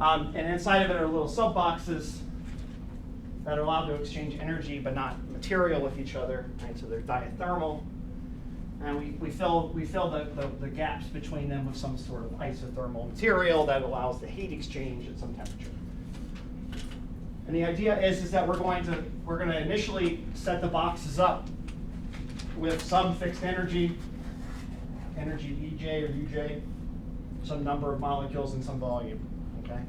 And inside of it are little sub boxes that are allowed to exchange energy but not material with each other. Right? So they're diathermal. And we fill the gaps between them with some sort of isothermal material that allows the heat exchange at some temperature. And the idea is that we're going to initially set the boxes up with some fixed energy EJ or UJ, some number of molecules and some volume. Okay.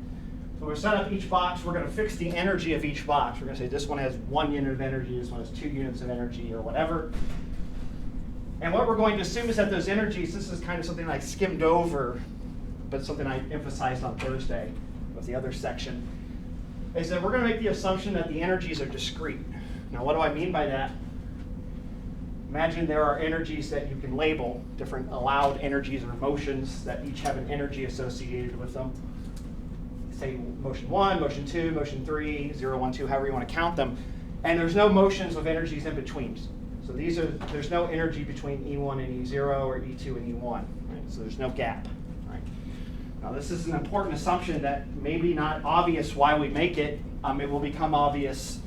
So we're set up each box. We're going to fix the energy of each box. We're going to say this one has 1 unit of energy, this one has 2 units of energy, or whatever. And what we're going to assume is that those energies, this is kind of something I skimmed over, but something I emphasized on Thursday with the other section, is that we're going to make the assumption that the energies are discrete. Now, what do I mean by that? Imagine there are energies that you can label, different allowed energies or motions that each have an energy associated with them. Say motion 1, motion 2, motion 3, 0, 1, 2, however you want to count them. And there's no motions with energies in between. So there's no energy between E1 and E0 or E2 and E1. Right? So there's no gap. Right? Now this is an important assumption that may be not obvious why we make it. It will become obvious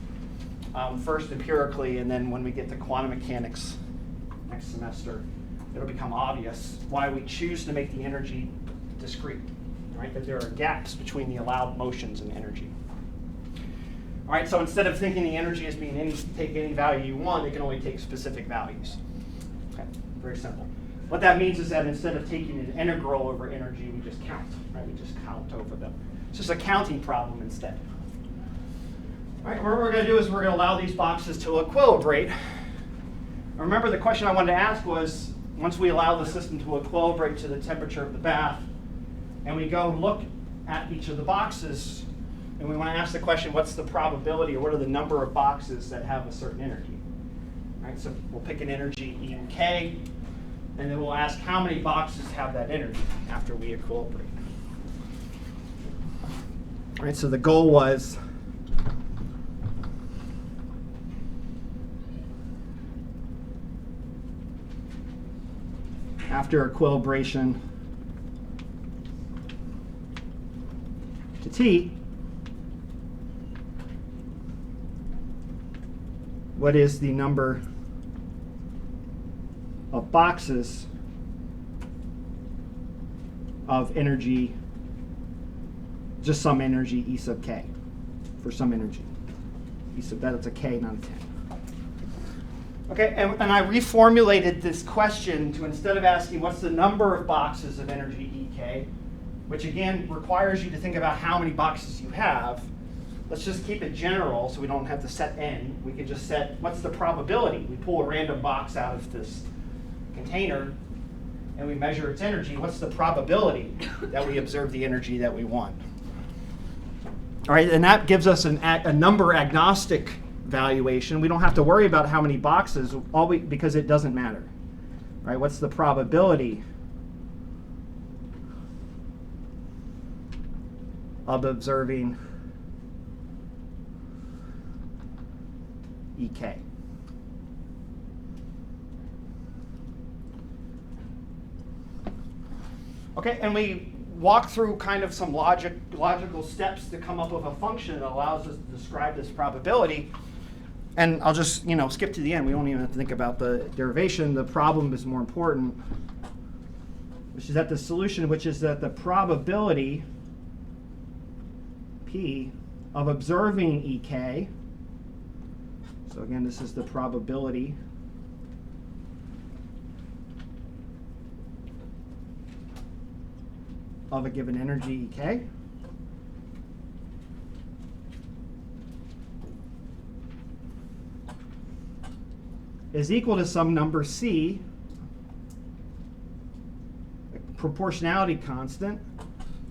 first empirically, and then when we get to quantum mechanics next semester, it'll become obvious why we choose to make the energy discrete. Right? That there are gaps between the allowed motions and energy. All right, so instead of thinking the energy as being take any value you want, it can only take specific values. Okay, very simple. What that means is that instead of taking an integral over energy, we just count, right? We just count over them. It's just a counting problem instead. All right, what we're going to do is we're going to allow these boxes to equilibrate. Remember, the question I wanted to ask was, once we allow the system to equilibrate to the temperature of the bath, and we go look at each of the boxes, and we want to ask the question, what's the probability, or what are the number of boxes that have a certain energy? Right, so we'll pick an energy E and K, and then we'll ask how many boxes have that energy after we equilibrate. All right, so the goal was after equilibration to T, what is the number of boxes of energy, just some energy, E sub k, for some energy. E sub that's a k, not a 10. Okay, and I reformulated this question to, instead of asking what's the number of boxes of energy Ek, which again requires you to think about how many boxes you have, let's just keep it general so we don't have to set n. We can just set what's the probability. We pull a random box out of this container and we measure its energy. What's the probability that we observe the energy that we want? All right, and that gives us a number agnostic valuation. We don't have to worry about how many boxes because it doesn't matter. Right? What's the probability of observing Ek? Okay, and we walk through kind of some logical steps to come up with a function that allows us to describe this probability. And I'll just, skip to the end. We don't even have to think about the derivation. The problem is more important, which is that the solution, which is that the probability P of observing Ek, so again, this is the probability of a given energy Ek, is equal to some number C, a proportionality constant,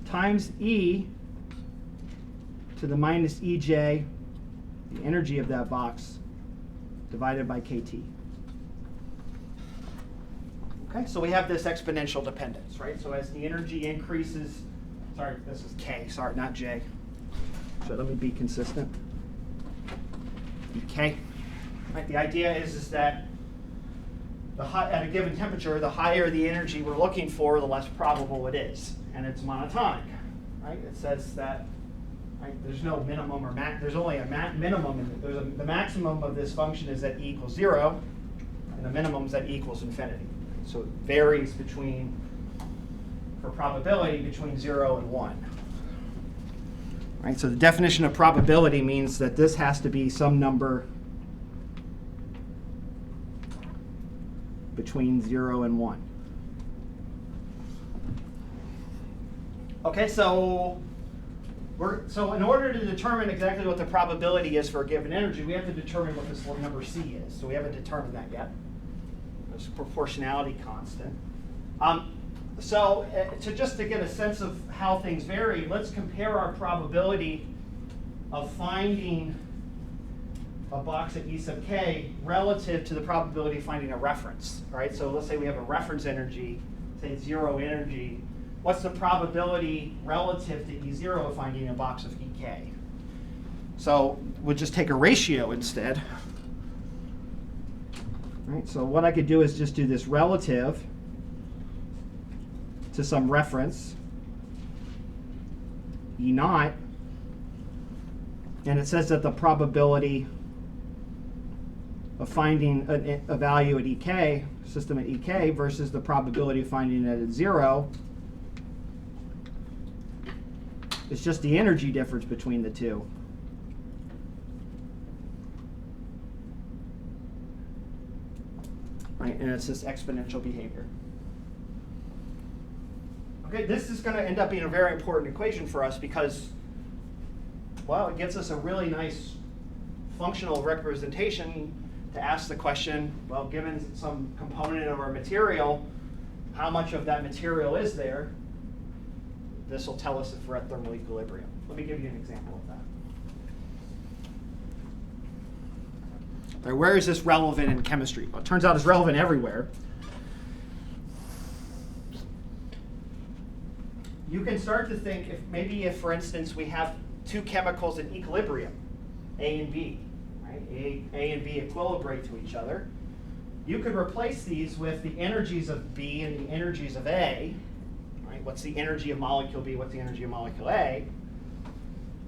times E to the minus Ej, the energy of that box, divided by KT. Okay, so we have this exponential dependence, right? So as the energy increases, sorry, this is K, sorry, not J. So let me be consistent. Ek. Right, the idea is that at a given temperature, the higher the energy we're looking for, the less probable it is, and it's monotonic. right? It says that there's no minimum or max. There's only a minimum. The maximum of this function is at e equals 0, and the minimum is at e equals infinity. So it varies between, for probability, between 0 and 1. Right? So the definition of probability means that this has to be some number between 0 and 1. Okay, so in order to determine exactly what the probability is for a given energy, we have to determine what this number c is. So we haven't determined that yet. It's a proportionality constant. Just to get a sense of how things vary, let's compare our probability of finding a box at E sub k relative to the probability of finding a reference. All right, so let's say we have a reference energy, say 0 energy. What's the probability relative to E0 of finding a box of EK? So we'll just take a ratio instead. All right, so what I could do is just do this relative to some reference, E naught, and it says that the probability of finding a value at EK, system at EK, versus the probability of finding it at 0, it's just the energy difference between the two. Right, and it's this exponential behavior. Okay, this is going to end up being a very important equation for us because, well, it gives us a really nice functional representation to ask the question, well, given some component of our material, how much of that material is there? This will tell us if we're at thermal equilibrium. Let me give you an example of that. All right, where is this relevant in chemistry? Well, it turns out it's relevant everywhere. You can start to think if, for instance, we have two chemicals in equilibrium, A and B, right? A and B equilibrate to each other. You could replace these with the energies of B and the energies of A. Right? What's the energy of molecule B? What's the energy of molecule A?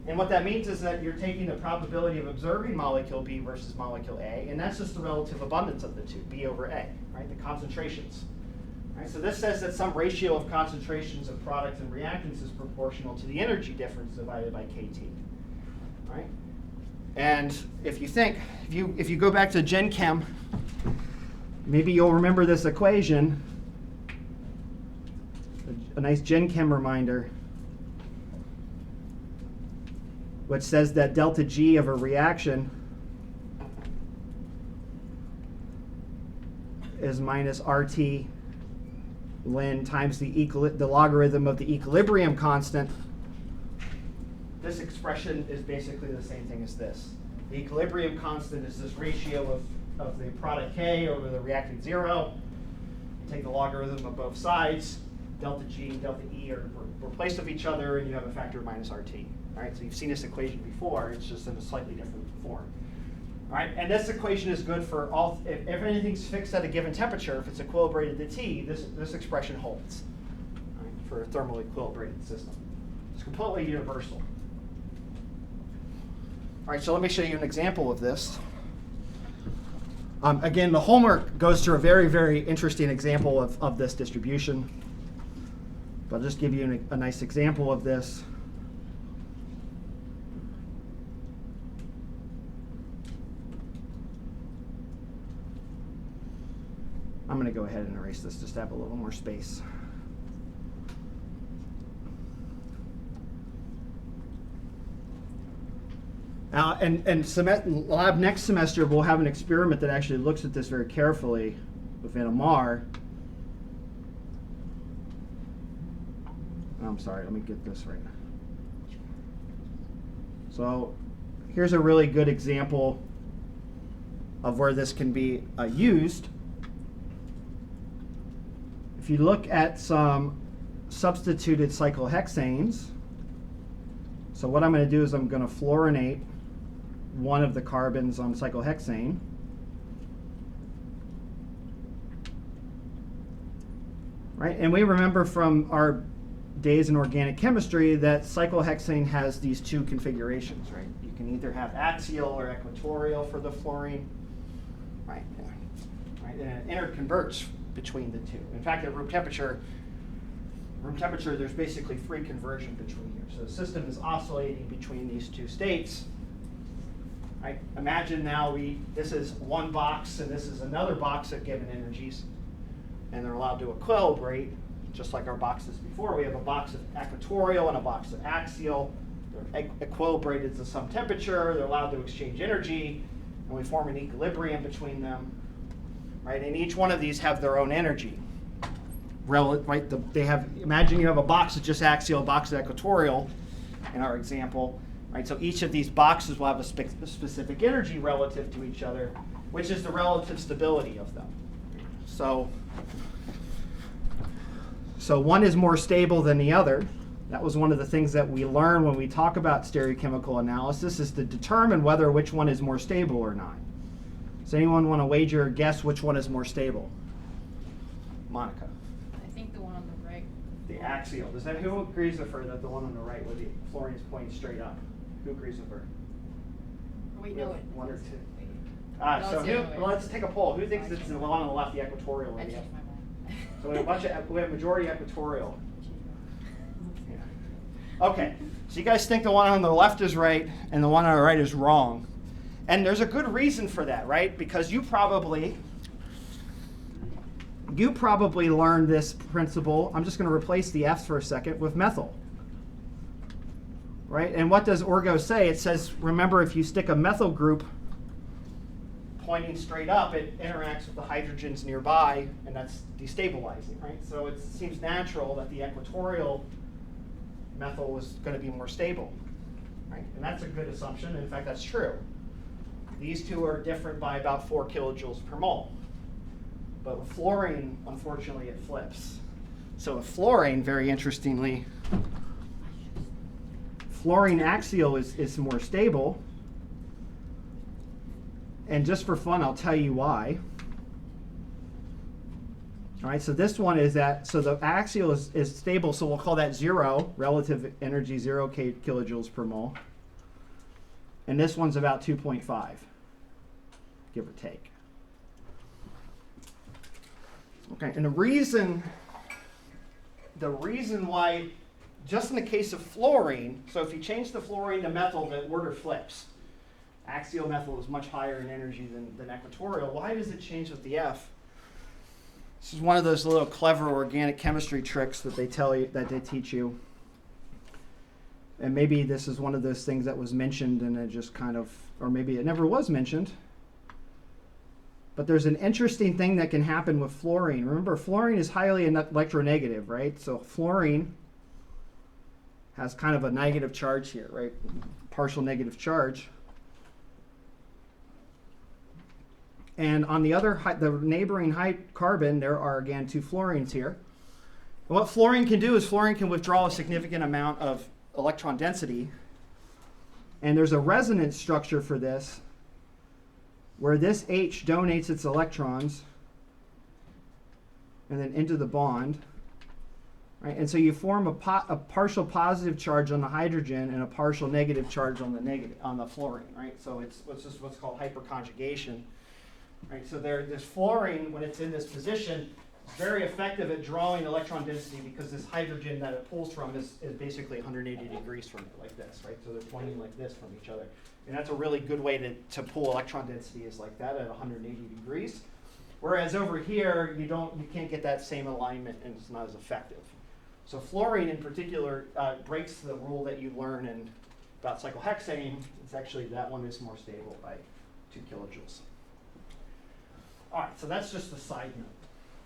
And what that means is that you're taking the probability of observing molecule B versus molecule A, and that's just the relative abundance of the two, B over A, right? The concentrations. Right? So this says that some ratio of concentrations of products and reactants is proportional to the energy difference divided by KT. Right? And if you think, if you go back to Gen Chem, maybe you'll remember this equation, a nice Gen Chem reminder, which says that delta G of a reaction is minus RT ln times the logarithm of the equilibrium constant. This expression is basically the same thing as this. The equilibrium constant is this ratio of the product K over the reactant 0. You take the logarithm of both sides. Delta G and delta E are replaced with each other, and you have a factor of minus RT. All right, so you've seen this equation before. It's just in a slightly different form. All right, and this equation is good for all. If anything's fixed at a given temperature, if it's equilibrated to T, this expression holds, right, for a thermally equilibrated system. It's completely universal. All right, so let me show you an example of this. Again, the homework goes through a very, very interesting example of this distribution. But I'll just give you a nice example of this. I'm going to go ahead and erase this just to have a little more space. And lab next semester, we'll have an experiment that actually looks at this very carefully with NMR. I'm sorry, let me get this right. So here's a really good example of where this can be used. If you look at some substituted cyclohexanes, so what I'm going to do is I'm going to fluorinate one of the carbons on cyclohexane. Right, and we remember from our days in organic chemistry that cyclohexane has these two configurations, right? You can either have axial or equatorial for the fluorine, right? Right? And it interconverts between the two. In fact, at room temperature, there's basically free conversion between here. So the system is oscillating between these two states. Right? Imagine now this is one box and this is another box at given energies, and they're allowed to equilibrate, just like our boxes before. We have a box of equatorial and a box of axial. They're equilibrated to some temperature. They're allowed to exchange energy, and we form an equilibrium between them. Right? And each one of these have their own energy. Right? Imagine you have a box that's just axial, a box that's equatorial, in our example. Right? So each of these boxes will have a specific energy relative to each other, which is the relative stability of them. So one is more stable than the other. That was one of the things that we learn when we talk about stereochemical analysis, is to determine which one is more stable or not. Does anyone want to wager or guess which one is more stable? Monica. I think the one on the right. The axial. Who agrees with her that the one on the right where the fluorine is pointing straight up? Who agrees with her? Wait, no, one or two. No, Let's take a poll. Who thinks it's the one on the left, the equatorial? I changed my mind. So we have majority equatorial. Yeah. Okay, so you guys think the one on the left is right and the one on the right is wrong. And there's a good reason for that, right? Because you probably learned this principle. I'm just going to replace the F's for a second with methyl. Right? And what does Orgo say? It says, remember, if you stick a methyl group pointing straight up, it interacts with the hydrogens nearby, and that's destabilizing, right? So it seems natural that the equatorial methyl was going to be more stable, right? And that's a good assumption. In fact, that's true. These two are different by about 4 kilojoules per mole. But with fluorine, unfortunately, it flips. So with fluorine, very interestingly, fluorine axial is more stable. And just for fun, I'll tell you why. All right, so this one is so the axial is stable, so we'll call that 0, relative energy 0 kilojoules per mole. And this one's about 2.5, give or take. Okay, and the reason why, just in the case of fluorine, so if you change the fluorine to methyl, the order flips. Axial methyl is much higher in energy than equatorial. Why does it change with the F? This is one of those little clever organic chemistry tricks that they teach you. And maybe this is one of those things that was mentioned and it just kind of, or maybe it never was mentioned. But there's an interesting thing that can happen with fluorine. Remember, fluorine is highly electronegative, right? So fluorine has kind of a negative charge here, right? Partial negative charge. And on the other, the neighboring carbon, there are again 2 fluorines here. And what fluorine can do is fluorine can withdraw a significant amount of electron density. And there's a resonance structure for this, where this H donates its electrons and then into the bond. Right? And so you form a partial positive charge on the hydrogen and a partial negative charge on the fluorine. Right? So it's what's called hyperconjugation. Right? So this fluorine, when it's in this position, is very effective at drawing electron density because this hydrogen that it pulls from is basically 180 degrees from it, like this, right? So they're pointing like this from each other. And that's a really good way to pull electron density, is like that at 180 degrees. Whereas over here, you can't get that same alignment and it's not as effective. So fluorine in particular breaks the rule that you learn about cyclohexane. It's actually, that one is more stable by 2 kilojoules. All right, so that's just a side note.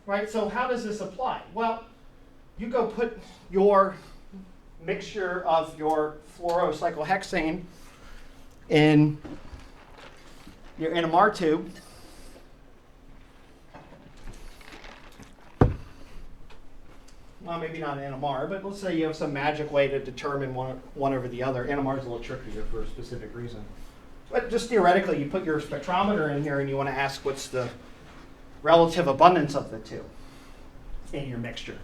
Right, so how does this apply? Well, you go put your mixture of your fluorocyclohexane in your NMR tube. Well, maybe not an NMR, but let's say you have some magic way to determine one over the other. NMR is a little trickier for a specific reason. But just theoretically, you put your spectrometer in here and you want to ask what's the relative abundance of the two in your mixture.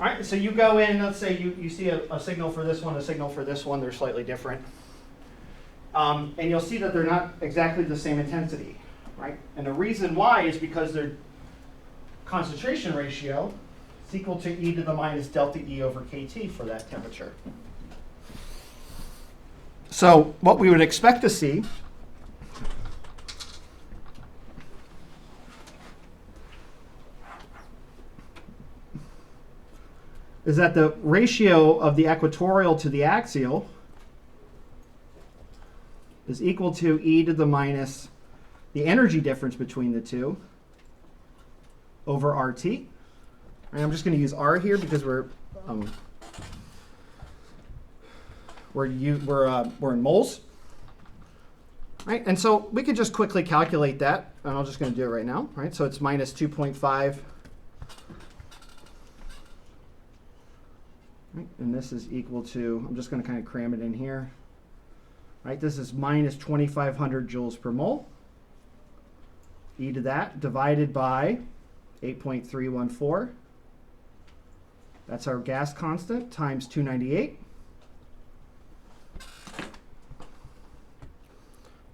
All right, so you go in, let's say you see a signal for this one, a signal for this one, they're slightly different. And you'll see that they're not exactly the same intensity, right? And the reason why is because their concentration ratio is equal to e to the minus delta E over kT for that temperature. So what we would expect to see is that the ratio of the equatorial to the axial is equal to e to the minus the energy difference between the two over RT. And I'm just going to use R here because we're in moles. Right? And so we could just quickly calculate that, and I'm just going to do it right now. Right? So it's minus 2.5. Right? And this is equal to, I'm just going to kind of cram it in here. Right? This is minus 2,500 joules per mole. E to that divided by 8.314. That's our gas constant times 298.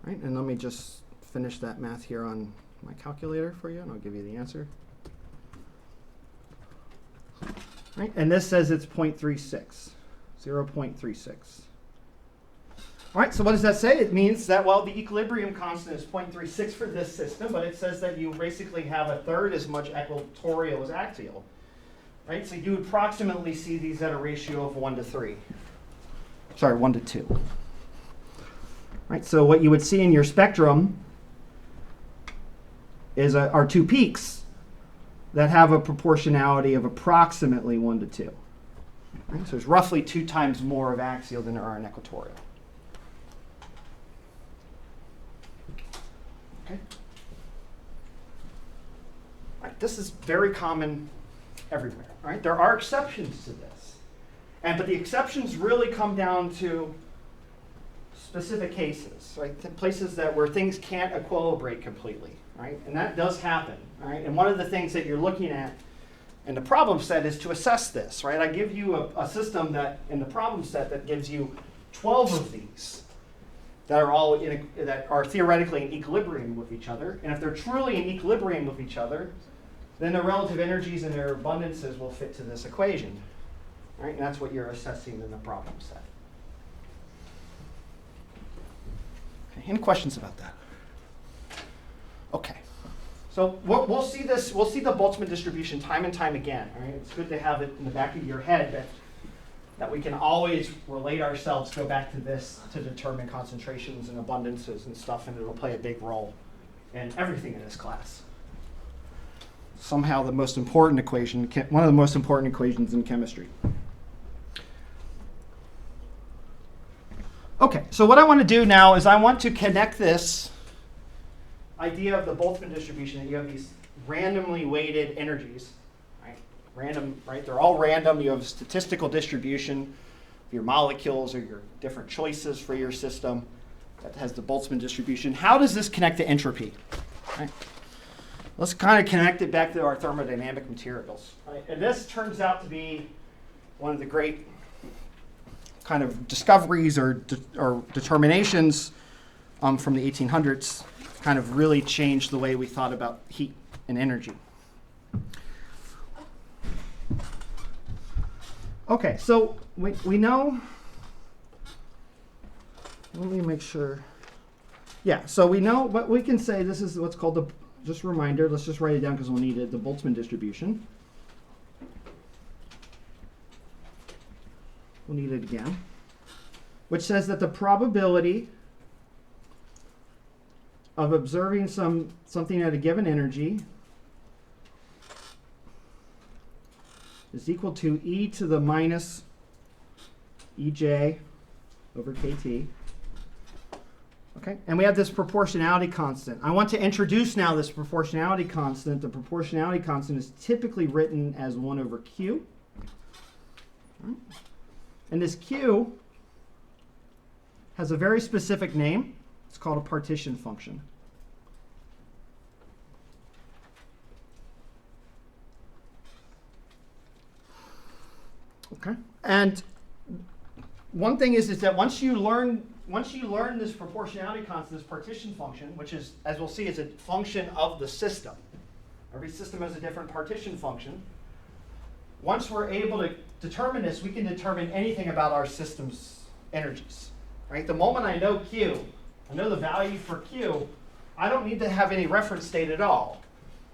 Right? And let me just finish that math here on my calculator for you, and I'll give you the answer. Right? And this says it's 0.36, 0.36. All right, so what does that say? It means that, well, the equilibrium constant is 0.36 for this system, but it says that you basically have a third as much equatorial as axial. Right? So you would approximately see these at a ratio of 1 to 3. Sorry, 1 to 2. Right? So what you would see in your spectrum is are two peaks that have a proportionality of approximately 1 to 2. Right? So there's roughly 2 times more of axial than there are in equatorial. Okay. Right, this is very common everywhere. Right? There are exceptions to this, but the exceptions really come down to specific cases, right? Places where things can't equilibrate completely, right? And that does happen, right? And one of the things that you're looking at in the problem set is to assess this, right? I give you a system that in the problem set that gives you 12 of these that are all that are theoretically in equilibrium with each other. And if they're truly in equilibrium with each other, then the relative energies and their abundances will fit to this equation, right? And that's what you're assessing in the problem set. Okay, any questions about that? Okay. So we'll see this. We'll see the Boltzmann distribution time and time again. Right? It's good to have it in the back of your head that we can always relate ourselves, go back to this to determine concentrations and abundances and stuff, and it'll play a big role in everything in this class. Somehow the most important equation, one of the most important equations in chemistry. Okay, so what I want to do now is I want to connect this idea of the Boltzmann distribution, that you have these randomly weighted energies, right? Random, right? They're all random. You have a statistical distribution of your molecules or your different choices for your system that has the Boltzmann distribution. How does this connect to entropy? Right? Let's kind of connect it back to our thermodynamic materials. Right? And this turns out to be one of the great kind of discoveries or determinations from the 1800s, kind of really changed the way we thought about heat and energy. Okay, so we know, let me make sure. Yeah, so we know what we can say. This is what's called the, just a reminder, let's just write it down because we'll need it, the Boltzmann distribution. We'll need it again, which says that the probability of observing something at a given energy is equal to e to the minus ej over kt. Okay, and we have this proportionality constant. I want to introduce now this proportionality constant. The proportionality constant is typically written as 1 over q. And this q has a very specific name. It's called a partition function. Okay. And one thing is that once you learn this proportionality constant, this partition function, which is, as we'll see, is a function of the system. Every system has a different partition function. Once we're able to determine this, we can determine anything about our system's energies. Right? The moment I know Q, I know the value for Q, I don't need to have any reference state at all.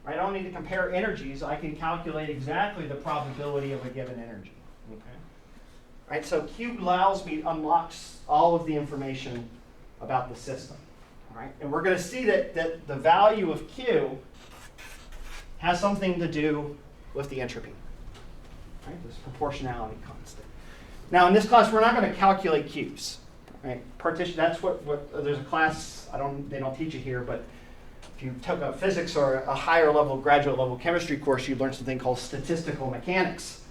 Right? I don't need to compare energies. I can calculate exactly the probability of a given energy. Okay? Right? So Q unlocks all of the information about the system. Right? And we're going to see that the value of Q has something to do with the entropy. Right? This proportionality constant. Now in this class, we're not going to calculate Qs. Right? Partition. That's what there's a class. They don't teach it here, but if you took a physics or a higher level, graduate level chemistry course, you'd learn something called statistical mechanics,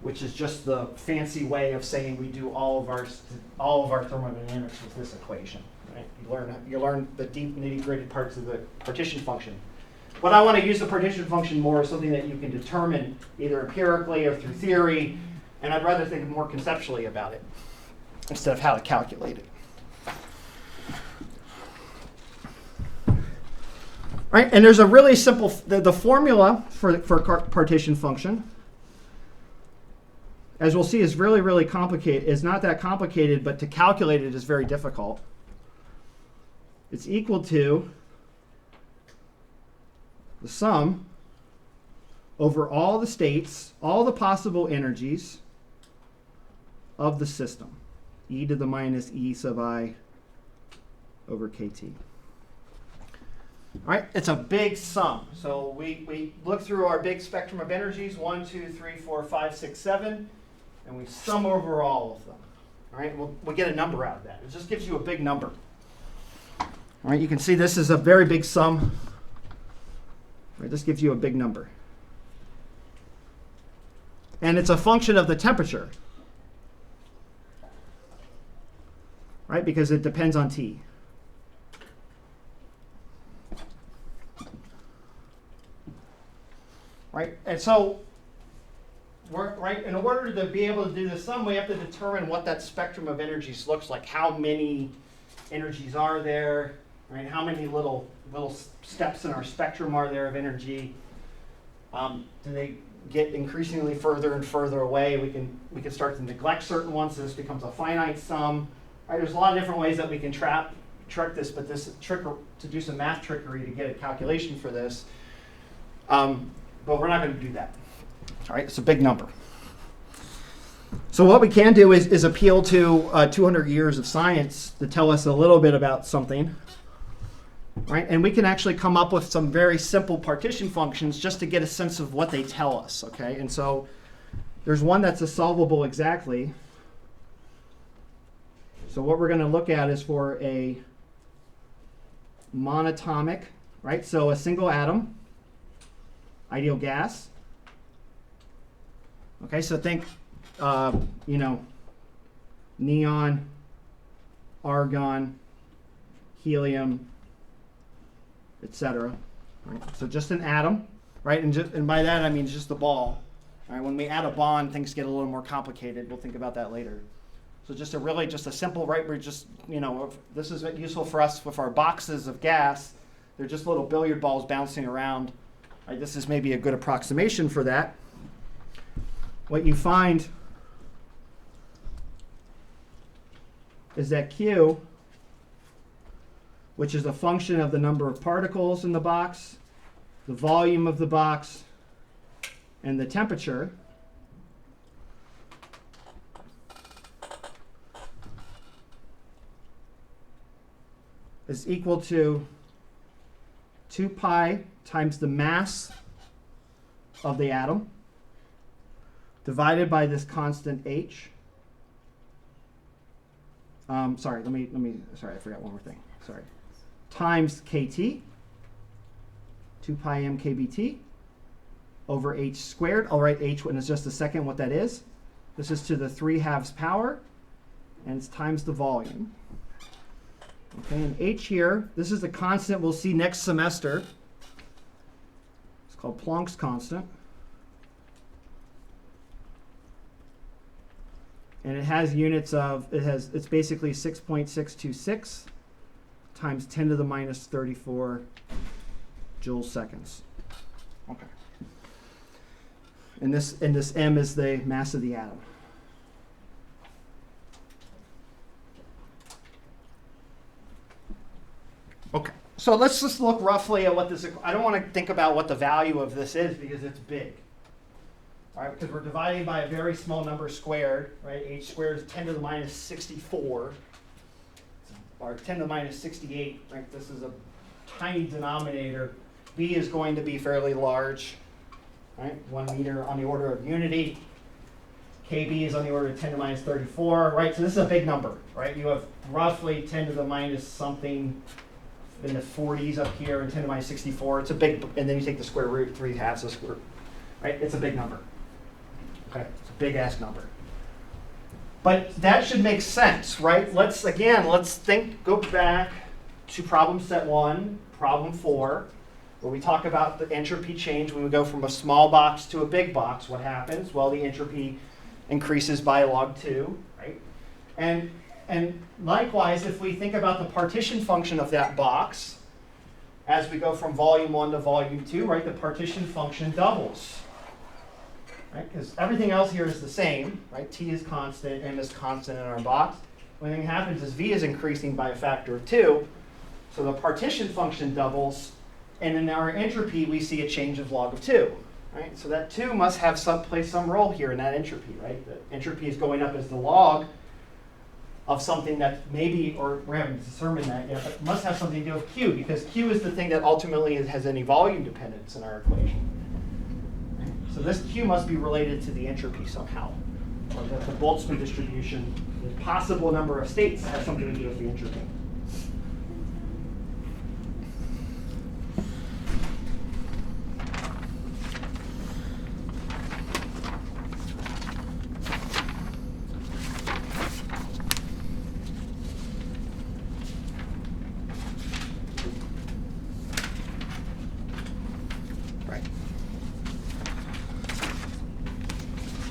which is just the fancy way of saying we do all of our thermodynamics with this equation. Right? You learn the deep nitty-gritty parts of the partition function. But I want to use the partition function more as something that you can determine either empirically or through theory, and I'd rather think more conceptually about it instead of how to calculate it. Right, and there's a really simple, the formula for partition function, as we'll see, is really, really complicated. It's not that complicated, but to calculate it is very difficult. It's equal to the sum over all the states, all the possible energies of the system, e to the minus e sub I over kt. All right, it's a big sum. So we look through our big spectrum of energies, 1, 2, 3, 4, 5, 6, 7, and we sum over all of them. All right, we'll get a number out of that. It just gives you a big number. All right, you can see this is a very big sum. Right, this gives you a big number. And it's a function of the temperature. Right, because it depends on T. Right, and so in order to be able to do the sum, we have to determine what that spectrum of energies looks like. How many energies are there? Right, how many little steps in our spectrum are there of energy? Do they get increasingly further and further away? We can start to neglect certain ones, so this becomes a finite sum. Right, there's a lot of different ways that we can trick this, but to do some math trickery to get a calculation for this. But we're not going to do that. All right, it's a big number. So what we can do is appeal to 200 years of science to tell us a little bit about something. Right, and we can actually come up with some very simple partition functions just to get a sense of what they tell us. Okay, and so there's one that's a solvable exactly. So what we're going to look at is for a monatomic, right? So a single atom, ideal gas. Okay, so think, neon, argon, helium, etc. Right? So just an atom, right? And by that I mean just the ball. All right, when we add a bond, things get a little more complicated. We'll think about that later. So just a simple, right? We're just, this is useful for us with our boxes of gas. They're just little billiard balls bouncing around. Right, this is maybe a good approximation for that. What you find is that Q, which is a function of the number of particles in the box, the volume of the box, and the temperature, is equal to 2 pi times the mass of the atom divided by this constant h. Sorry, I forgot one more thing. Sorry. Times kt, 2 pi m kbt, over h squared. I'll write h in just a second what that is. This is to the 3/2 power, and it's times the volume. Okay, and h here, this is the constant we'll see next semester. It's called Planck's constant. And it has units of, it's basically 6.626 times 10 to the minus 34 joules seconds. Okay. And this m is the mass of the atom. Okay. So let's just look roughly at what this, I don't want to think about what the value of this is because it's big. All right, because we're dividing by a very small number squared, right? H squared is 10 to the minus 64, or 10 to the minus 68, right? This is a tiny denominator. B is going to be fairly large, right? 1 meter on the order of unity. KB is on the order of 10 to the minus 34, right? So this is a big number, right? You have roughly 10 to the minus something in the 40s up here, and 10 to the minus 64. It's a big, and then you take the square root, 3/2 the square, right? It's a big number. Okay, it's a big ass number. But that should make sense, right? Let's go back to problem set 1, problem 4, where we talk about the entropy change when we go from a small box to a big box. What happens? Well, the entropy increases by log 2, right? And likewise, if we think about the partition function of that box, as we go from volume 1 to volume 2, right, the partition function doubles. Right? Because everything else here is the same, right? T is constant, M is constant in our box. One thing that happens is V is increasing by a factor of 2, so the partition function doubles, and in our entropy we see a change of log of 2. Right? So that 2 must have play some role here in that entropy, right? The entropy is going up as the log of something that maybe, or we haven't determined that yet, but must have something to do with Q, because Q is the thing that ultimately has any volume dependence in our equation. So this Q must be related to the entropy somehow, or that the Boltzmann distribution, the possible number of states, has something to do with the entropy.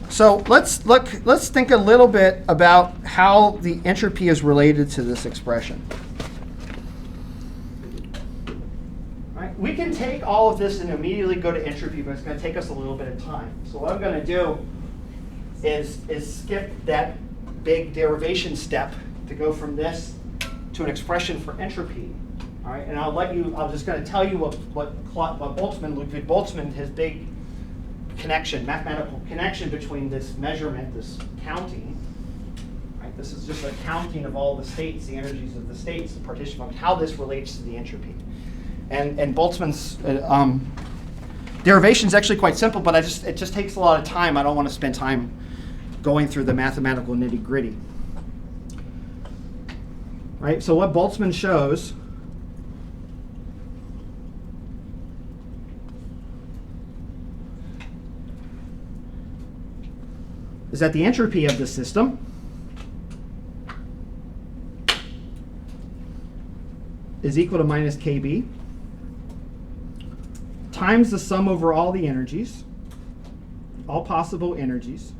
So let's think a little bit about how the entropy is related to this expression. Right? We can take all of this and immediately go to entropy, but it's going to take us a little bit of time. So what I'm going to do is skip that big derivation step to go from this to an expression for entropy. All right, and I'm just going to tell you what Boltzmann, Ludwig Boltzmann, his big mathematical connection between this measurement, this counting, right? This is just a counting of all the states, the energies of the states, the partition function, how this relates to the entropy. And Boltzmann's derivation is actually quite simple, but it just takes a lot of time. I don't want to spend time going through the mathematical nitty-gritty. Right? So what Boltzmann shows is that the entropy of the system is equal to minus KB times the sum over all the energies, all possible energies,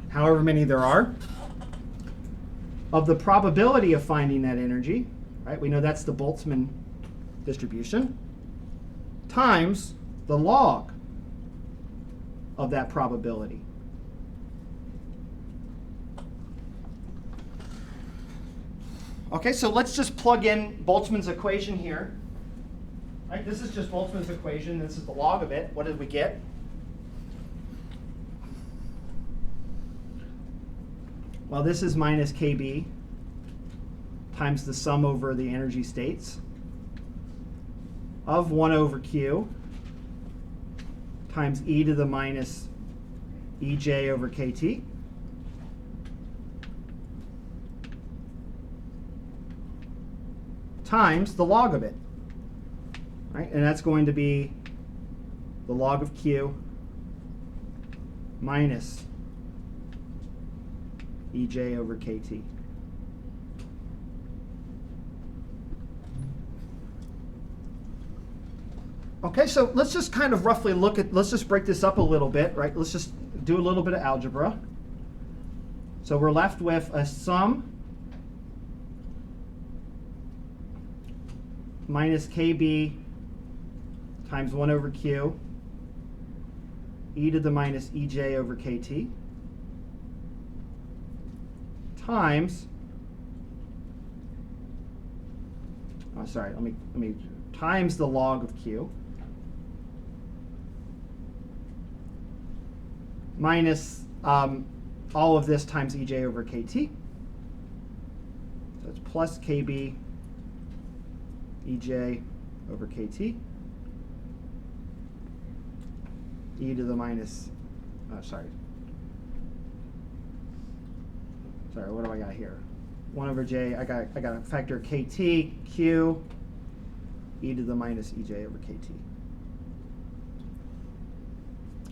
however many there are, of the probability of finding that energy, right? We know that's the Boltzmann distribution, times the log of that probability. Okay, so let's just plug in Boltzmann's equation here. Right, this is just Boltzmann's equation. This is the log of it. What did we get? Well, this is minus KB times the sum over the energy states of 1 over Q times e to the minus EJ over KT times the log of it. Right? And that's going to be the log of Q minus EJ over KT. Okay, so let's just kind of roughly let's just break this up a little bit, right? Let's just do a little bit of algebra. So we're left with a sum minus KB times 1 over Q e to the minus EJ over KT times, times the log of Q minus all of this times EJ over KT. So it's plus KB EJ over KT e to the minus, what do I got here? 1 over J, I got a factor KT, Q, e to the minus EJ over KT.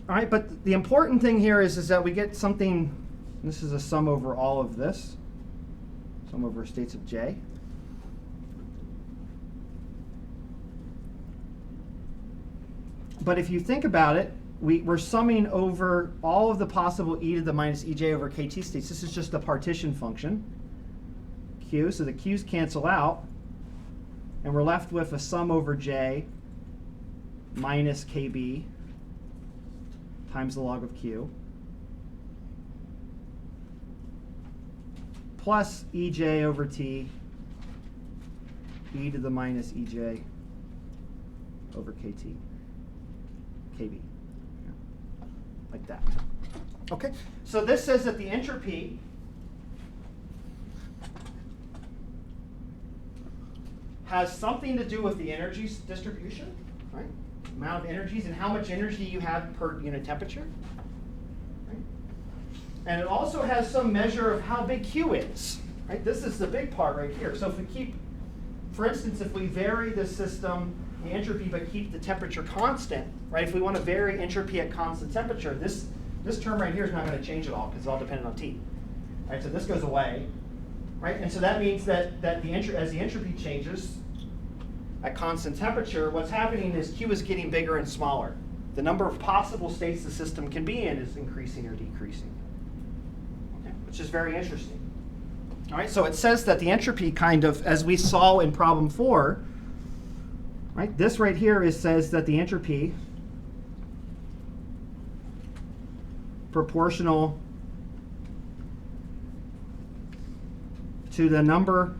All right, but the important thing here is that we get something, this is a sum over all of this, sum over states of J. But if you think about it, we're summing over all of the possible e to the minus EJ over KT states. This is just a partition function, Q, so the Q's cancel out, and we're left with a sum over J minus KB times the log of Q plus EJ over T e to the minus EJ over KT, KB. Like that. Okay, so this says that the entropy has something to do with the energy distribution, right? Amount of energies and how much energy you have per unit temperature. Right? And it also has some measure of how big Q is. Right? This is the big part right here. So if we keep, for instance, if we vary the system, the entropy, but keep the temperature constant, right? If we want to vary entropy at constant temperature, this term right here is not going to change at all because it's all dependent on T. Right? So this goes away, right? And so that means that as the entropy changes at constant temperature, what's happening is Q is getting bigger and smaller. The number of possible states the system can be in is increasing or decreasing, okay? Which is very interesting. All right, so it says that the entropy kind of, as we saw in problem 4, right? This right here says that the entropy proportional to the number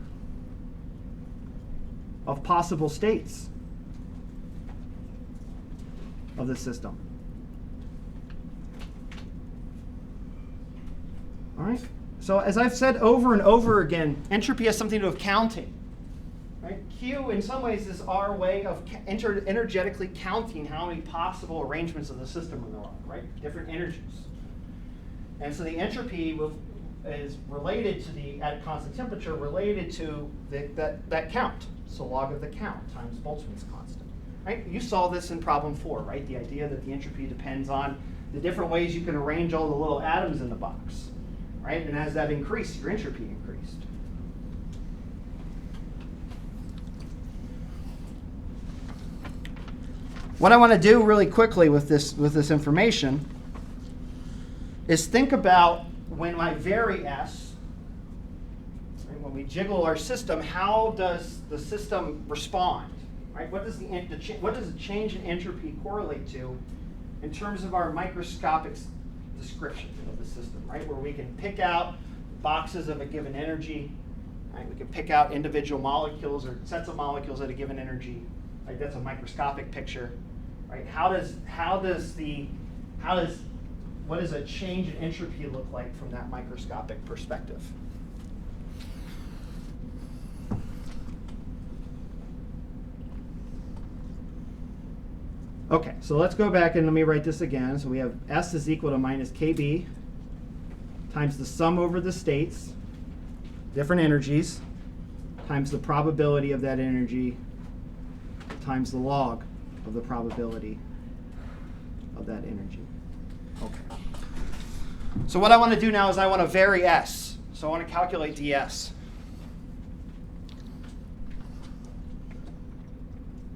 of possible states of the system. All right? So as I've said over and over again, entropy has something to do with counting. Right? Q, in some ways, is our way of energetically counting how many possible arrangements of the system there are, right? Different energies. And so the entropy is related to the, at constant temperature, related to that count. So log of the count times Boltzmann's constant. Right? You saw this in problem 4, right? The idea that the entropy depends on the different ways you can arrange all the little atoms in the box. Right? And as that increased, your entropy increased. What I want to do really quickly with this information is think about when I vary S, right, when we jiggle our system, how does the system respond? Right? What does the change in entropy correlate to in terms of our microscopic description of the system, right? Where we can pick out boxes of a given energy, right? We can pick out individual molecules or sets of molecules at a given energy. Right? That's a microscopic picture, right? What does a change in entropy look like from that microscopic perspective? Okay, so let's go back and let me write this again. So we have S is equal to minus KB times the sum over the states, different energies, times the probability of that energy, times the log of the probability of that energy. Okay. So what I want to do now is I want to vary S. So I want to calculate ds.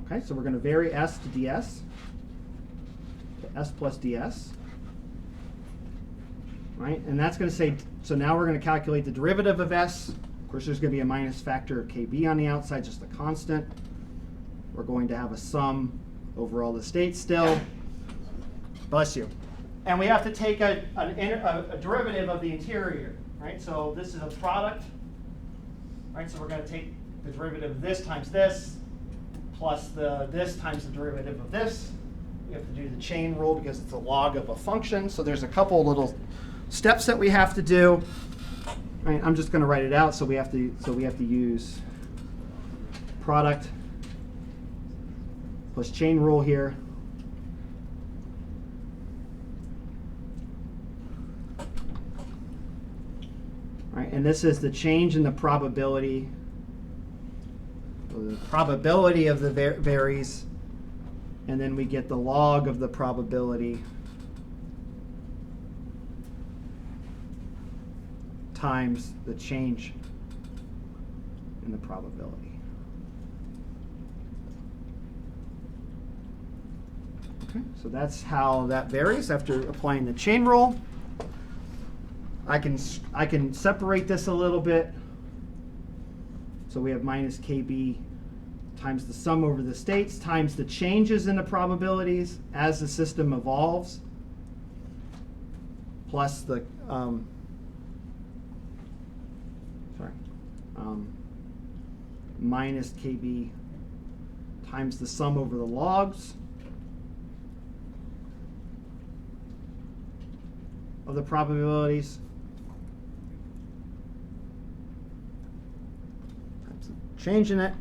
Okay, so we're going to vary S to ds. S plus ds. right? And that's going to say, so now we're going to calculate the derivative of S. Of course, there's going to be a minus factor of KB on the outside, just a constant. We're going to have a sum over all the states still. Bless you. And we have to take a derivative of the interior, right? So this is a product, right? So we're going to take the derivative of this times this, plus this times the derivative of this. We have to do the chain rule because it's a log of a function. So there's a couple little steps that we have to do. Right, I'm just going to write it out. So we have to use product plus chain rule here. Right, and this is the change in the probability. So the probability of the varies, and then we get the log of the probability times the change in the probability. Okay, so that's how that varies after applying the chain rule. I can separate this a little bit. So we have minus KB times the sum over the states times the changes in the probabilities as the system evolves, plus the minus KB times the sum over the logs of the probabilities. Changing it.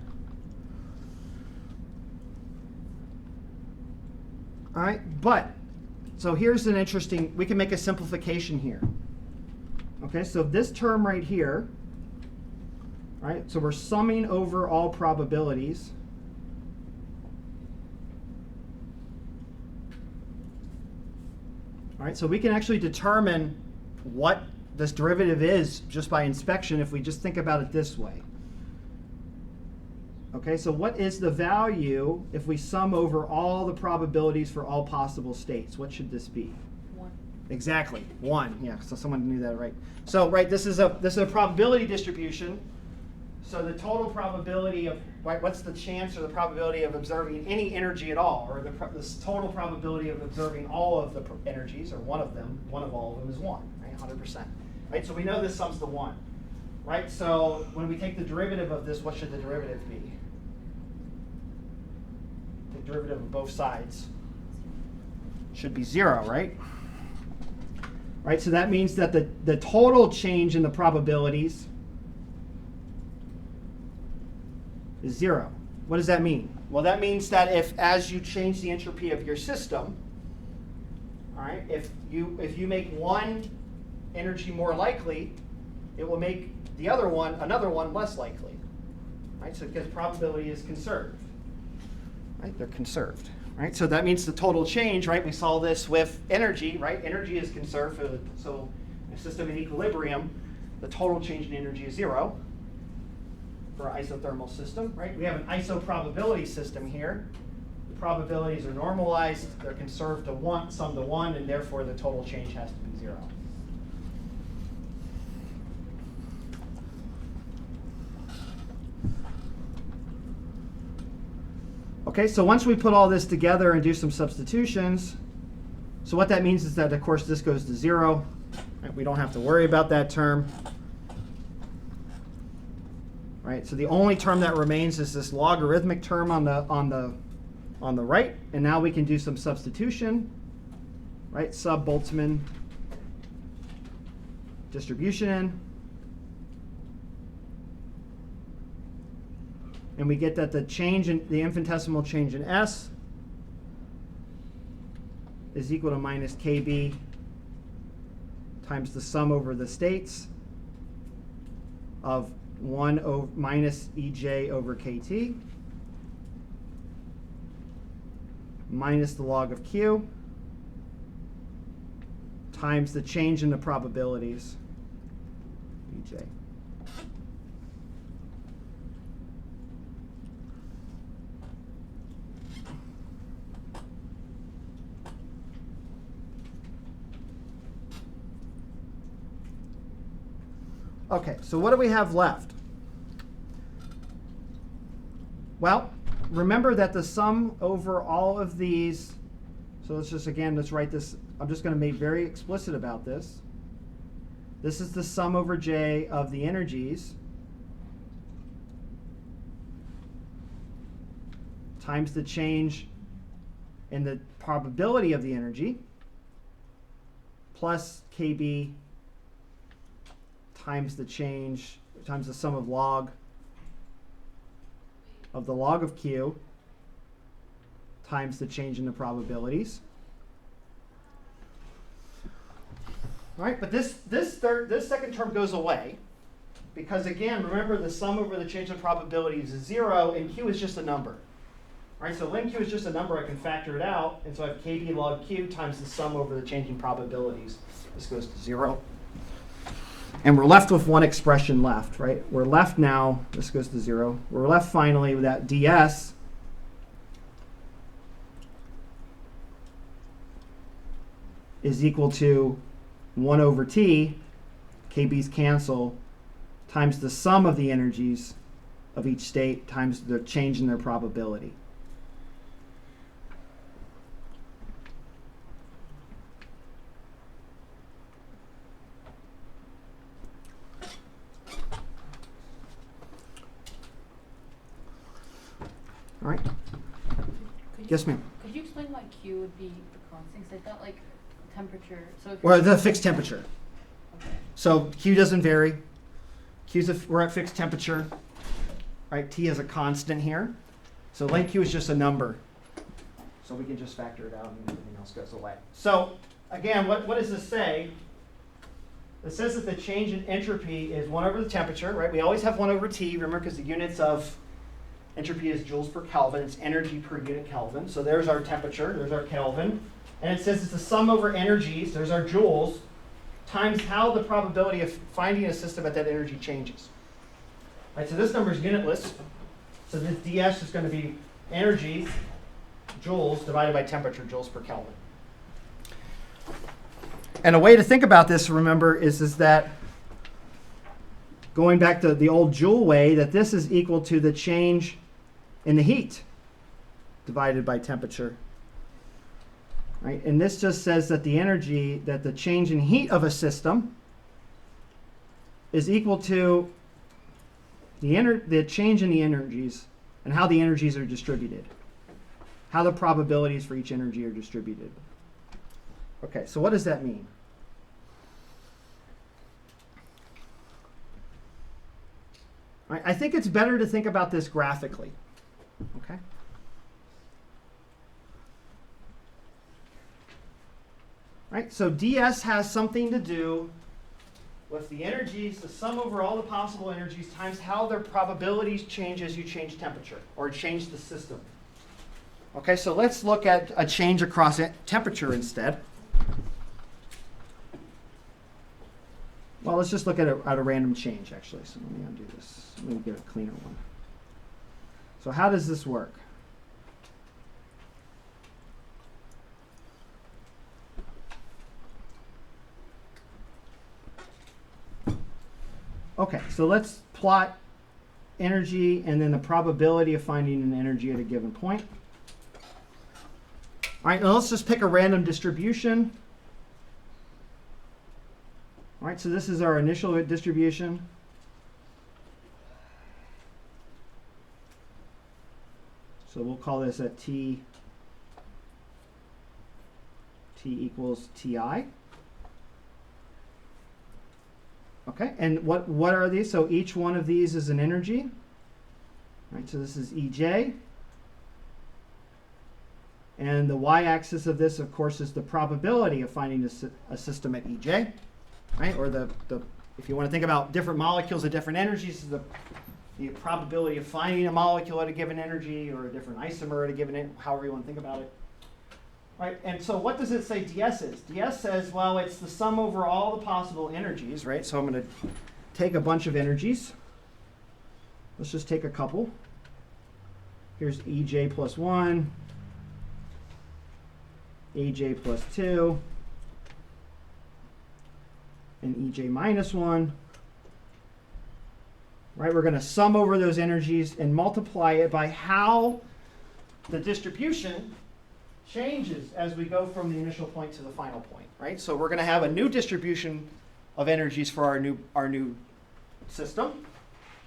All right, but, so here's an interesting, we can make a simplification here. Okay, so this term right here, right, so we're summing over all probabilities. All right, so we can actually determine what this derivative is just by inspection if we just think about it this way. Okay, so what is the value if we sum over all the probabilities for all possible states? What should this be? 1. Exactly, 1. Yeah, so someone knew that right. So right, this is a probability distribution. So the total probability of, right, what's the chance or the probability of observing any energy at all, or the total probability of observing all of the energies, or one of all of them is 1, right? 100%. Right, so we know this sums to 1. Right, so when we take the derivative of this, what should the derivative be? The derivative of both sides should be 0, right? Right, so that means that the total change in the probabilities is 0. What does that mean? Well, that means that if, as you change the entropy of your system, all right, if you make one energy more likely, it will make the other one, another one, less likely. Right, so because probability is conserved. Right, they're conserved. Right, so that means the total change, right, we saw this with energy, right? Energy is conserved, so in a system in equilibrium, the total change in energy is 0 for an isothermal system, right? We have an isoprobability system here. The probabilities are normalized, they're conserved to 1, sum to 1, and therefore the total change has to be 0. Okay, so once we put all this together and do some substitutions, so what that means is that, of course, this goes to 0. Right, we don't have to worry about that term. Right, so the only term that remains is this logarithmic term on the right, and now we can do some substitution. Right, sub Boltzmann distribution in. And we get that the infinitesimal change in S is equal to minus KB times the sum over the states of 1 minus EJ over KT minus the log of Q times the change in the probabilities, EJ. Okay, so what do we have left? Well, remember that the sum over all of these, so let's just, again, let's write this. I'm just going to make very explicit about this. This is the sum over J of the energies times the change in the probability of the energy plus KB times the change, times the sum of the log of Q times the change in the probabilities. All right, but this second term goes away because, again, remember the sum over the change in probabilities is 0 and Q is just a number. All right, so when Q is just a number, I can factor it out, and so I have KB log Q times the sum over the changing probabilities. This goes to 0. And we're left with one expression left, right? We're left now, this goes to 0. We're left finally with that ds is equal to 1 over t, KB's cancel, times the sum of the energies of each state times the change in their probability. All right. Yes, ma'am. Could you explain why Q would be the constant? Because I thought like temperature. So if Well, the fixed temperature. okay. So Q doesn't vary. We're at fixed temperature. Right? T is a constant here. So length Q is just a number. So we can just factor it out and everything else goes away. So again, what does this say? It says that the change in entropy is 1 over the temperature, right? We always have 1 over T, remember, because the units of entropy is joules per Kelvin. It's energy per unit Kelvin. So there's our temperature. There's our Kelvin. And it says it's the sum over energies. There's our joules times how the probability of finding a system at that energy changes. Right, so this number is unitless. So this ds is going to be energy, joules, divided by temperature, joules per Kelvin. And a way to think about this, remember, is that going back to the old joule way, that this is equal to the change in the heat divided by temperature. Right? And this just says that the energy, that the change in heat of a system is equal to the change in the energies and how the energies are distributed, how the probabilities for each energy are distributed. Okay, so what does that mean? All right, I think it's better to think about this graphically. Okay. Right, so ds has something to do with the energies, the sum over all the possible energies times how their probabilities change as you change temperature or change the system. Okay, so let's look at a change across temperature instead. Well, let's just look at a random change, actually. So let me undo this. Let me get a cleaner one. So how does this work? Okay, so let's plot energy and then the probability of finding an energy at a given point. All right, now let's just pick a random distribution. All right, so this is our initial distribution. So we'll call this at t equals ti. Okay, and what are these? So each one of these is an energy. All right, so this is EJ. And the y-axis of this, of course, is the probability of finding a system at EJ. Right? Or if you want to think about different molecules at different energies, the probability of finding a molecule at a given energy or a different isomer at a given, however you want to think about it. Right? And so what does it say ds is? ds says, well, it's the sum over all the possible energies, right? So I'm going to take a bunch of energies. Let's just take a couple. Here's EJ plus 1, AJ plus 2, and EJ minus 1, right? We're going to sum over those energies and multiply it by how the distribution changes as we go from the initial point to the final point, right? So we're going to have a new distribution of energies for our new system.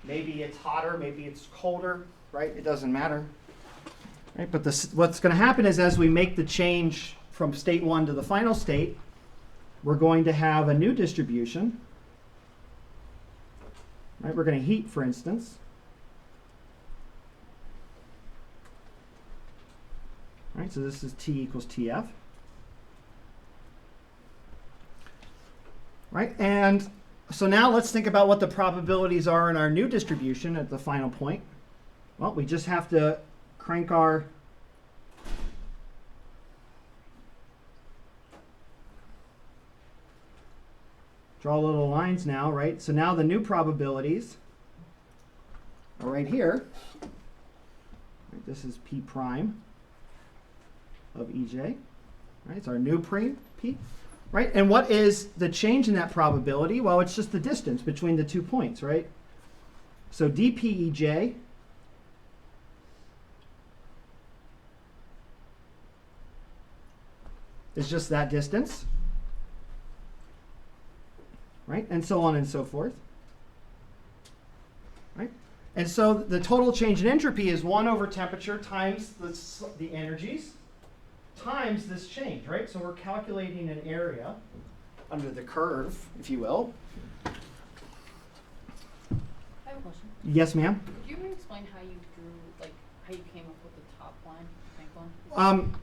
Maybe it's hotter, maybe it's colder, right? It doesn't matter. Right? But what's going to happen is as we make the change from state 1 to the final state, we're going to have a new distribution. Right? We're going to heat, for instance. Right? So this is T equals TF. Right? And so now let's think about what the probabilities are in our new distribution at the final point. Well, we just have to crank our draw little lines now, right? So now the new probabilities are right here. Right, this is P prime of EJ. Right? It's our new P. Right? And what is the change in that probability? Well, it's just the distance between the 2 points, right? So dPEJ is just that distance, right? And so on and so forth, right? And so the total change in entropy is 1 over temperature times the energies times this change, right? So we're calculating an area under the curve, if you will. I have a question. Yes, ma'am? Could you explain how you drew, like, how you came up with the top line, bank line?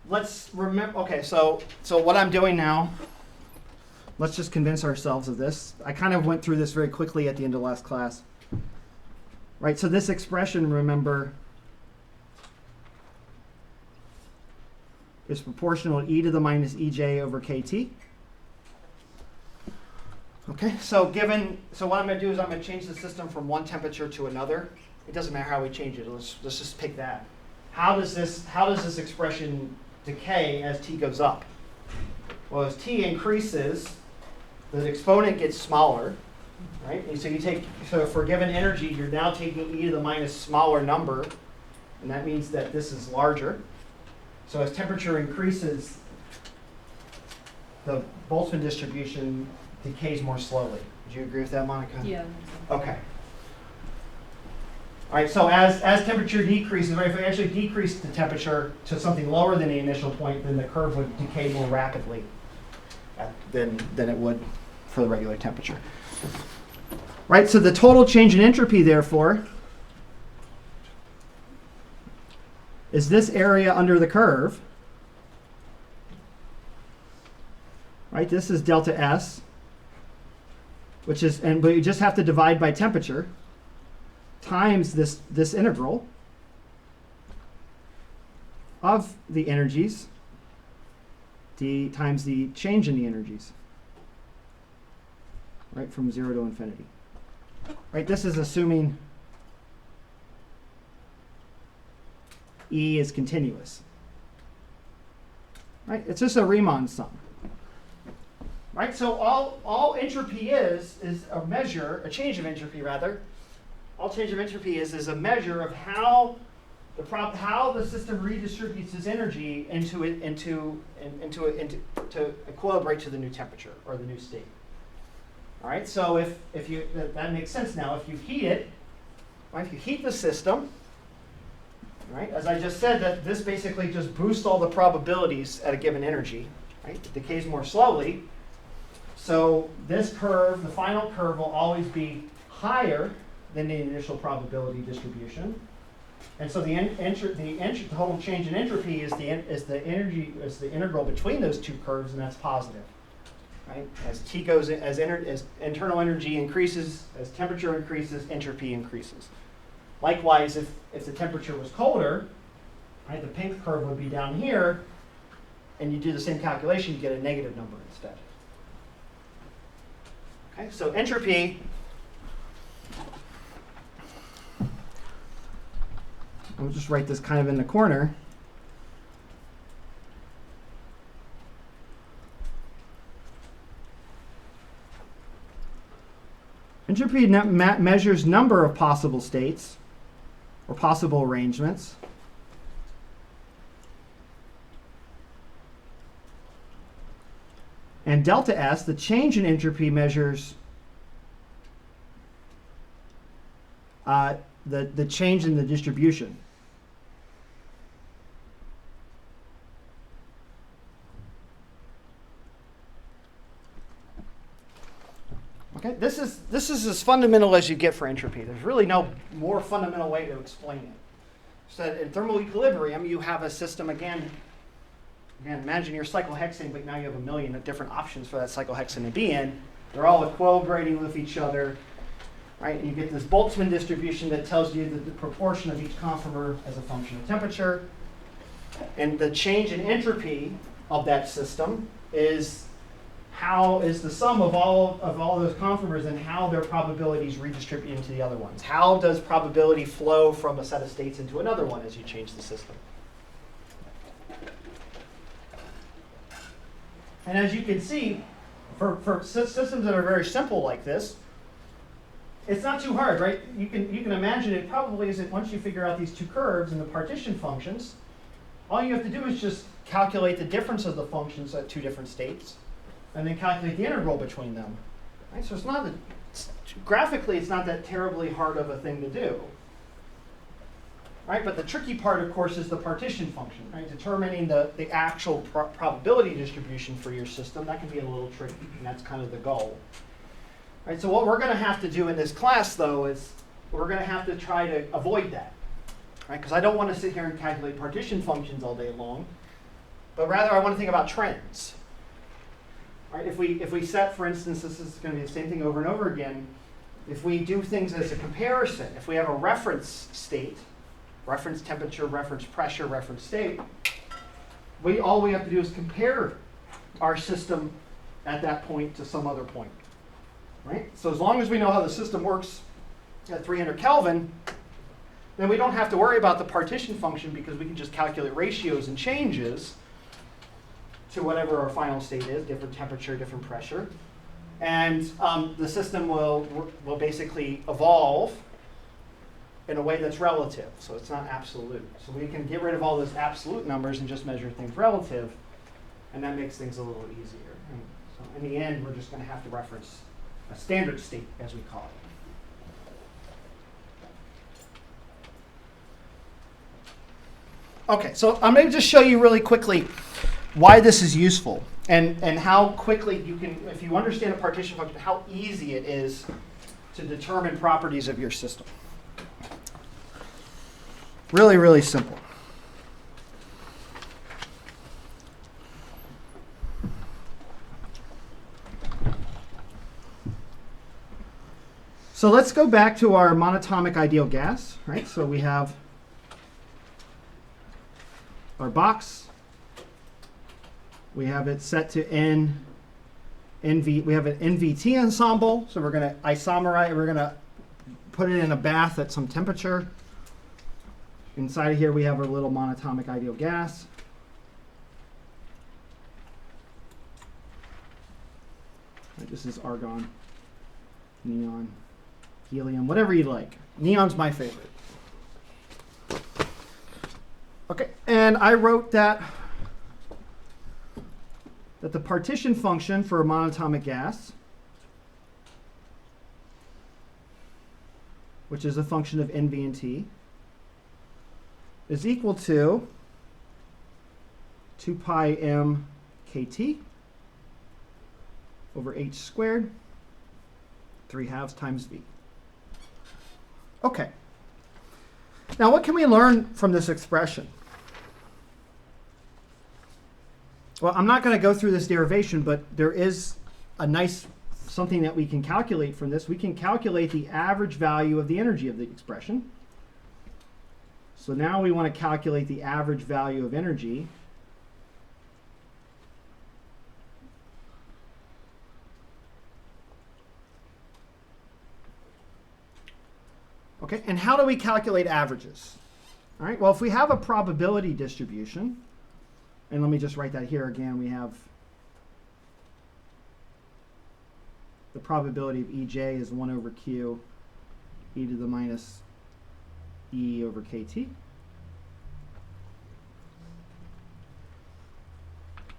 Let's remember, okay, so what I'm doing now, let's just convince ourselves of this. I kind of went through this very quickly at the end of last class. Right, so this expression, remember, is proportional to e to the minus ej over kt. Okay, so what I'm going to do is I'm going to change the system from one temperature to another. It doesn't matter how we change it. Let's just pick that. How does this expression decay as t goes up? Well, as t increases, the exponent gets smaller, right? And so for a given energy, you're now taking e to the minus smaller number, and that means that this is larger. So as temperature increases, the Boltzmann distribution decays more slowly. Would you agree with that, Monica? Yeah. Okay. All right, so as temperature decreases, right, if we actually decrease the temperature to something lower than the initial point, then the curve would decay more rapidly than it would for the regular temperature. Right, so the total change in entropy, therefore, is this area under the curve. Right, this is delta S, but you just have to divide by temperature times this integral of the energies d times the change in the energies, right, from 0 to infinity. Right, this is assuming E is continuous. Right, it's just a Riemann sum. Right, so all entropy is a change of entropy rather. All change of entropy is a measure of how the system redistributes its energy to equilibrate to the new temperature or the new state. All right, so if that makes sense now. If you heat it, right, if you heat the system, right, as I just said, that this basically just boosts all the probabilities at a given energy. Right, it decays more slowly. So this curve, the final curve, will always be higher than the initial probability distribution, and so the total change in entropy is the integral between those two curves, and that's positive. Right? As t goes, as internal energy increases, as temperature increases, entropy increases. Likewise, if the temperature was colder, right, the pink curve would be down here, and you do the same calculation, you get a negative number instead. Okay, so entropy. I'll just write this kind of in the corner. Entropy measures number of possible states or possible arrangements. And delta S, the change in entropy, measures the change in the distribution. Okay, this is as fundamental as you get for entropy. There's really no more fundamental way to explain it. So in thermal equilibrium, you have a system again, imagine your cyclohexane, but now you have a million different options for that cyclohexane to be in. They're all equilibrating with each other, right? And you get this Boltzmann distribution that tells you the proportion of each conformer as a function of temperature. And the change in entropy of that system is the sum of all those conformers and how their probabilities redistribute into the other ones. How does probability flow from a set of states into another one as you change the system? And as you can see, for systems that are very simple like this, it's not too hard, right? You can imagine it probably isn't. Once you figure out these two curves and the partition functions, all you have to do is just calculate the difference of the functions at two different states, and then calculate the integral between them. Right? So graphically, it's not that terribly hard of a thing to do. Right? But the tricky part, of course, is the partition function. Right? Determining the actual probability distribution for your system, that can be a little tricky, and that's kind of the goal. Right? So what we're going to have to do in this class, though, is we're going to have to try to avoid that. Right? Because I don't want to sit here and calculate partition functions all day long, but rather I want to think about trends. Right? If we set, for instance, this is going to be the same thing over and over again, if we do things as a comparison, if we have a reference state, reference temperature, reference pressure, reference state, all we have to do is compare our system at that point to some other point. Right? So as long as we know how the system works at 300 Kelvin, then we don't have to worry about the partition function because we can just calculate ratios and changes to whatever our final state is, different temperature, different pressure. And the system will basically evolve in a way that's relative, so it's not absolute. So we can get rid of all those absolute numbers and just measure things relative, and that makes things a little easier. And so in the end, we're just going to have to reference a standard state, as we call it. Okay, so I'm going to just show you really quickly why this is useful and how quickly you can, if you understand a partition function, how easy it is to determine properties of your system. Really, really simple. So let's go back to our monatomic ideal gas, right? So we have our box. We have it set to NV. We have an NVT ensemble, so we're going to isomerize. We're going to put it in a bath at some temperature. Inside of here, we have our little monatomic ideal gas. Right, this is argon, neon, helium, whatever you like. Neon's my favorite. Okay, and I wrote that the partition function for a monatomic gas, which is a function of NV and T, is equal to 2 pi m kT over h squared, 3/2 times V. Okay. Now what can we learn from this expression? Well, I'm not going to go through this derivation, but there is a nice something that we can calculate from this. We can calculate the average value of the energy of the expression. So now we want to calculate the average value of energy. Okay, and how do we calculate averages? All right, well, if we have a probability distribution, and let me just write that here again, we have the probability of EJ is 1 over Q e to the minus E over KT.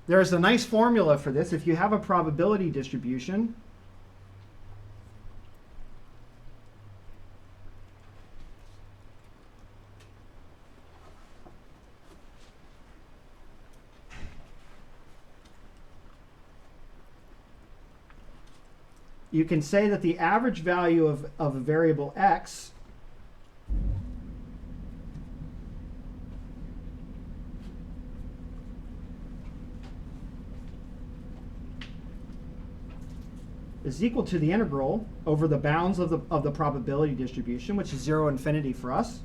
There's a nice formula for this. If you have a probability distribution, you can say that the average value of a variable x is equal to the integral over the bounds of the probability distribution, which is 0 infinity for us,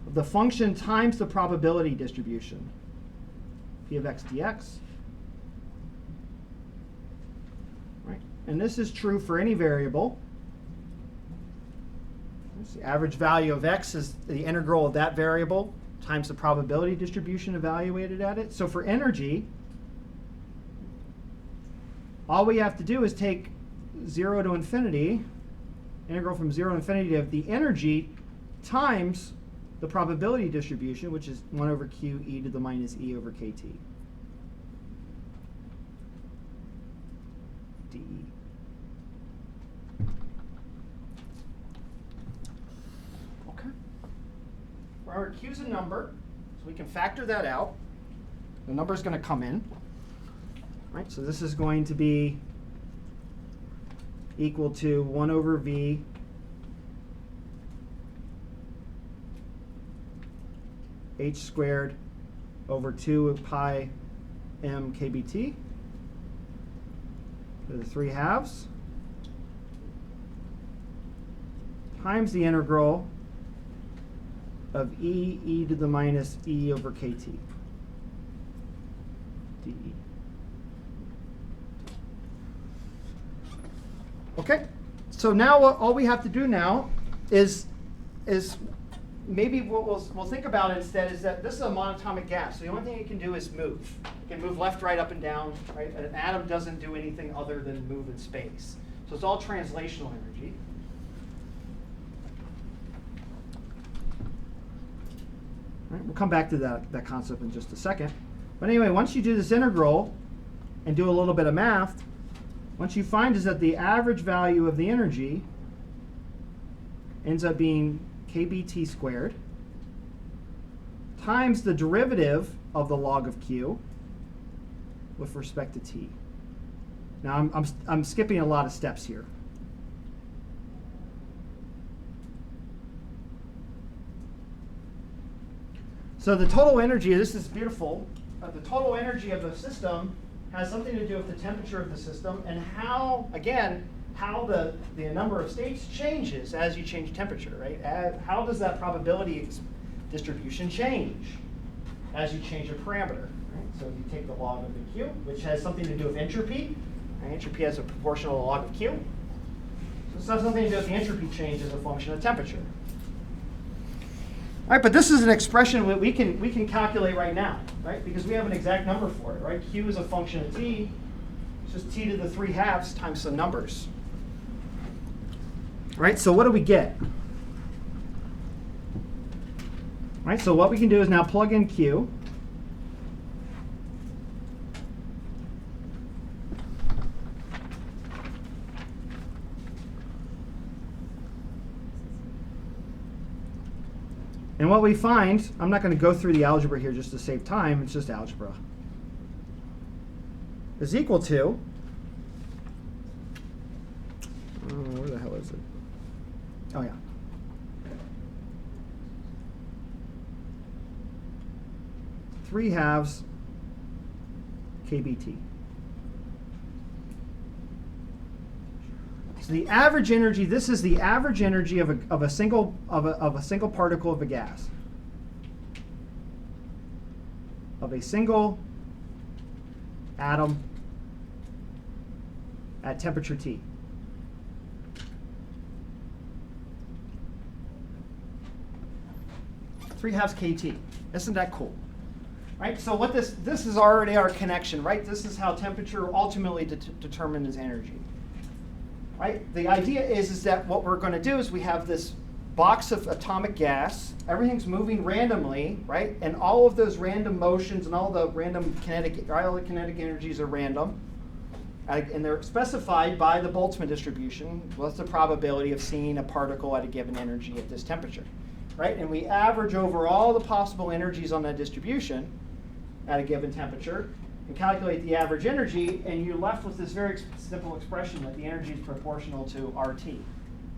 of the function times the probability distribution, p of x dx. Right? And this is true for any variable. The average value of x is the integral of that variable times the probability distribution evaluated at it. So for energy, all we have to do is take 0 to infinity, integral from 0 to infinity of the energy times the probability distribution, which is 1 over Q e to the minus E over KT. dE. Okay. Remember, Q is a number, so we can factor that out. The number is going to come in. Right, so this is going to be equal to 1 over V h squared over 2 pi m kBT to the 3 halves times the integral of e to the minus E over KT dE. Okay, so now all we have to do now is maybe what we'll think about instead is that this is a monatomic gas. So the only thing it can do is move. It can move left, right, up, and down. Right? An atom doesn't do anything other than move in space. So it's all translational energy. Right, we'll come back to that concept in just a second. But anyway, once you do this integral and do a little bit of math, what you find is that the average value of the energy ends up being kBT squared times the derivative of the log of Q with respect to T. Now I'm skipping a lot of steps here. So the total energy, this is beautiful, the total energy of the system has something to do with the temperature of the system and how, again, how the number of states changes as you change temperature, right? How does that probability distribution change as you change a parameter? Right? So you take the log of the Q, which has something to do with entropy. Right? Entropy has a proportional log of Q. So this has something to do with the entropy change as a function of temperature. All right, but this is an expression that we can calculate right now, right? Because we have an exact number for it, right? Q is a function of T. It's just T to the 3 halves times some numbers. Right, so what do we get? Right, so what we can do is now plug in Q. And what we find, I'm not going to go through the algebra here just to save time, it's just algebra, is equal to, where the hell is it? Oh yeah. Three halves kBT. So the average energy, this is the average energy of a single particle of a gas. Of a single atom at temperature T. Three halves kT. Isn't that cool? Right? So what this is already our connection, right? This is how temperature ultimately determines energy. right? The idea is that what we're going to do is we have this box of atomic gas. Everything's moving randomly, right? And all of those random motions and all the kinetic energies are random. And they're specified by the Boltzmann distribution. What's the probability of seeing a particle at a given energy at this temperature, right? And we average over all the possible energies on that distribution at a given temperature and calculate the average energy, and you're left with this very simple expression that the energy is proportional to RT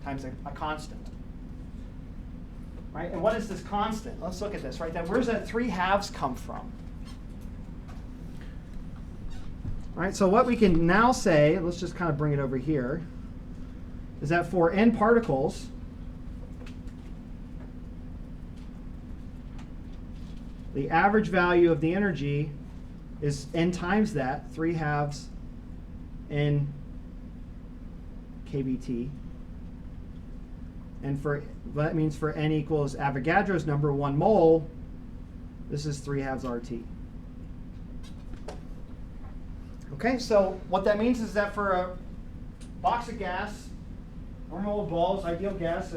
times a constant. Right? And what is this constant? Let's look at this, right? Where's that 3/2 come from? Right, so what we can now say, let's just kind of bring it over here, is that for n particles, the average value of the energy is n times that, 3/2 n kBT. And that means for n equals Avogadro's number, 1 mole, this is 3/2 RT. Okay, so what that means is that for a box of gas, normal balls, ideal gas,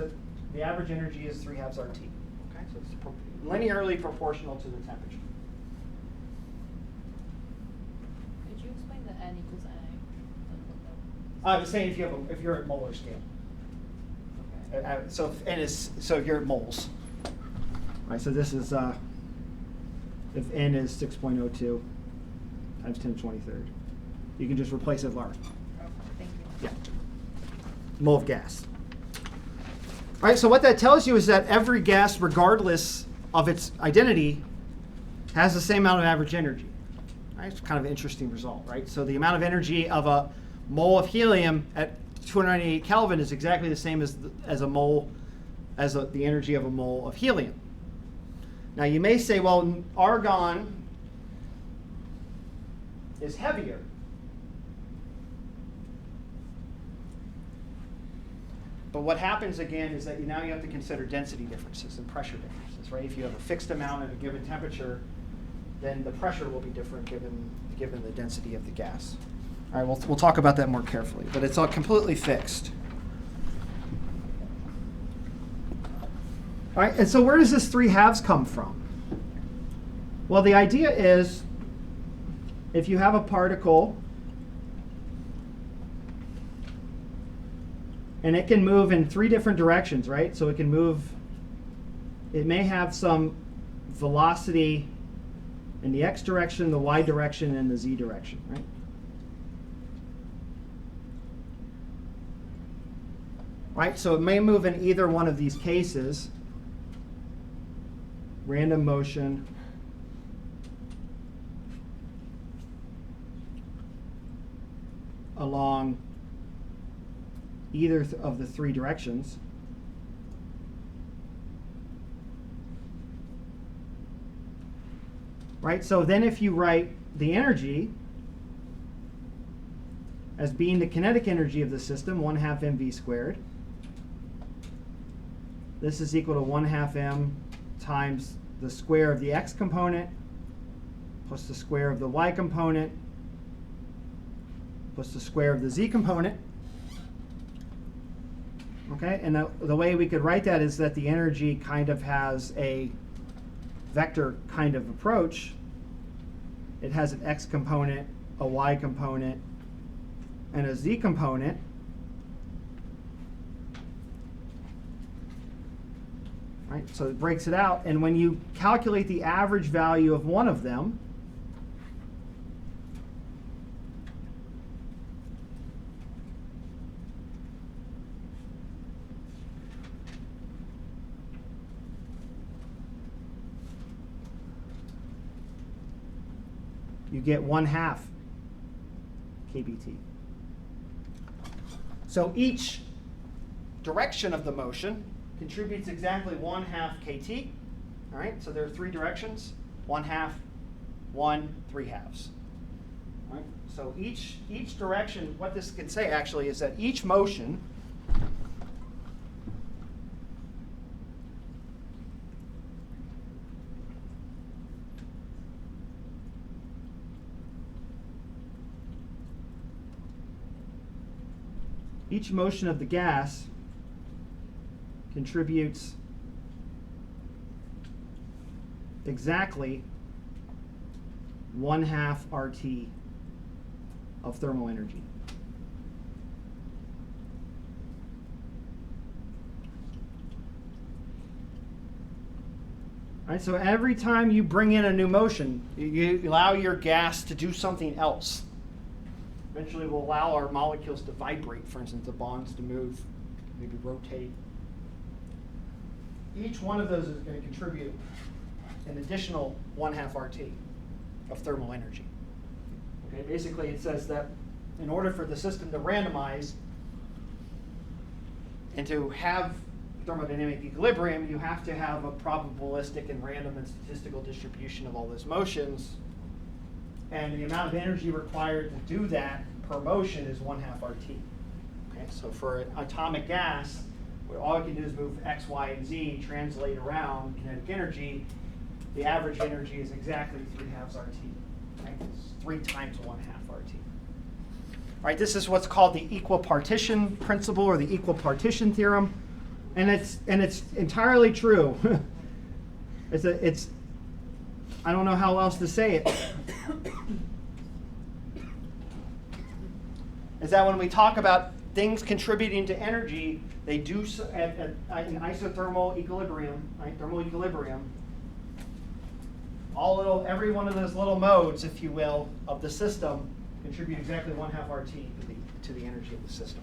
the average energy is 3/2 RT. Okay, so it's linearly proportional to the temperature. Could you explain the n equals NA? I was saying if you're at molar scale. Okay. So if you're at moles. Right, so this is if n is 6.02 times 10 to the 23rd. You can just replace it with Laura. Okay, thank you. Yeah. Mole of gas. All right, so what that tells you is that every gas, regardless of its identity, has the same amount of average energy. Right? It's kind of an interesting result, right? So the amount of energy of a mole of helium at 298 Kelvin is exactly the same as the energy of a mole of helium. Now you may say, well, argon is heavier. But what happens again is that now you have to consider density differences and pressure differences, right? If you have a fixed amount at a given temperature, then the pressure will be different given the density of the gas. All right, we'll talk about that more carefully, but it's all completely fixed. All right, and so where does this 3/2 come from? Well, the idea is if you have a particle and it can move in 3 different directions, right? So it may have some velocity in the x direction, the y direction, and the z direction, right? Right, so it may move in either one of these cases. Random motion, along either of the 3 directions. Right, so then if you write the energy as being the kinetic energy of the system, 1/2 mv squared, this is equal to 1/2 m times the square of the x component plus the square of the y component plus the square of the z component. Okay, and the way we could write that is that the energy kind of has a vector kind of approach. It has an x component, a y component, and a z component. Right, so it breaks it out, and when you calculate the average value of one of them, you get 1/2 kBT. So each direction of the motion contributes exactly 1/2 kT. All right, so there are 3 directions: 1/2, 1, 3/2. All right, so each direction, what this can say actually is that each motion each motion of the gas contributes exactly 1/2 RT of thermal energy. All right, so every time you bring in a new motion, you allow your gas to do something else. Eventually we'll allow our molecules to vibrate, for instance, the bonds to move, maybe rotate. Each one of those is going to contribute an additional 1/2 RT of thermal energy. Okay, basically it says that in order for the system to randomize and to have thermodynamic equilibrium, you have to have a probabilistic and random and statistical distribution of all those motions. And the amount of energy required to do that per motion is 1/2 RT. Okay, so for an atomic gas, where all you can do is move X, Y, and Z, translate around kinetic energy, the average energy is exactly 3/2 RT. Right? It's 3 times 1/2 RT. All right, this is what's called the equipartition principle or the equipartition theorem, and it's entirely true. it's I don't know how else to say it. Is that when we talk about things contributing to energy, they do so at an isothermal equilibrium, right? Thermal equilibrium. Every one of those little modes, if you will, of the system contribute exactly 1/2 RT to the energy of the system.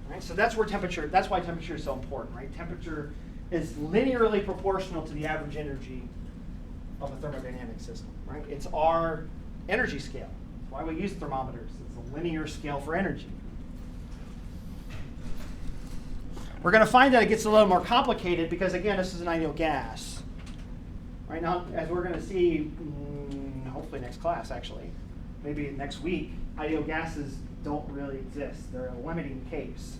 Right, so that's why temperature is so important, right? Temperature is linearly proportional to the average energy of a thermodynamic system, right? It's our energy scale. That's why we use thermometers. It's a linear scale for energy. We're going to find that it gets a little more complicated because, again, this is an ideal gas. Right now, as we're going to see, hopefully next class, actually, maybe next week, ideal gases don't really exist. They're a limiting case.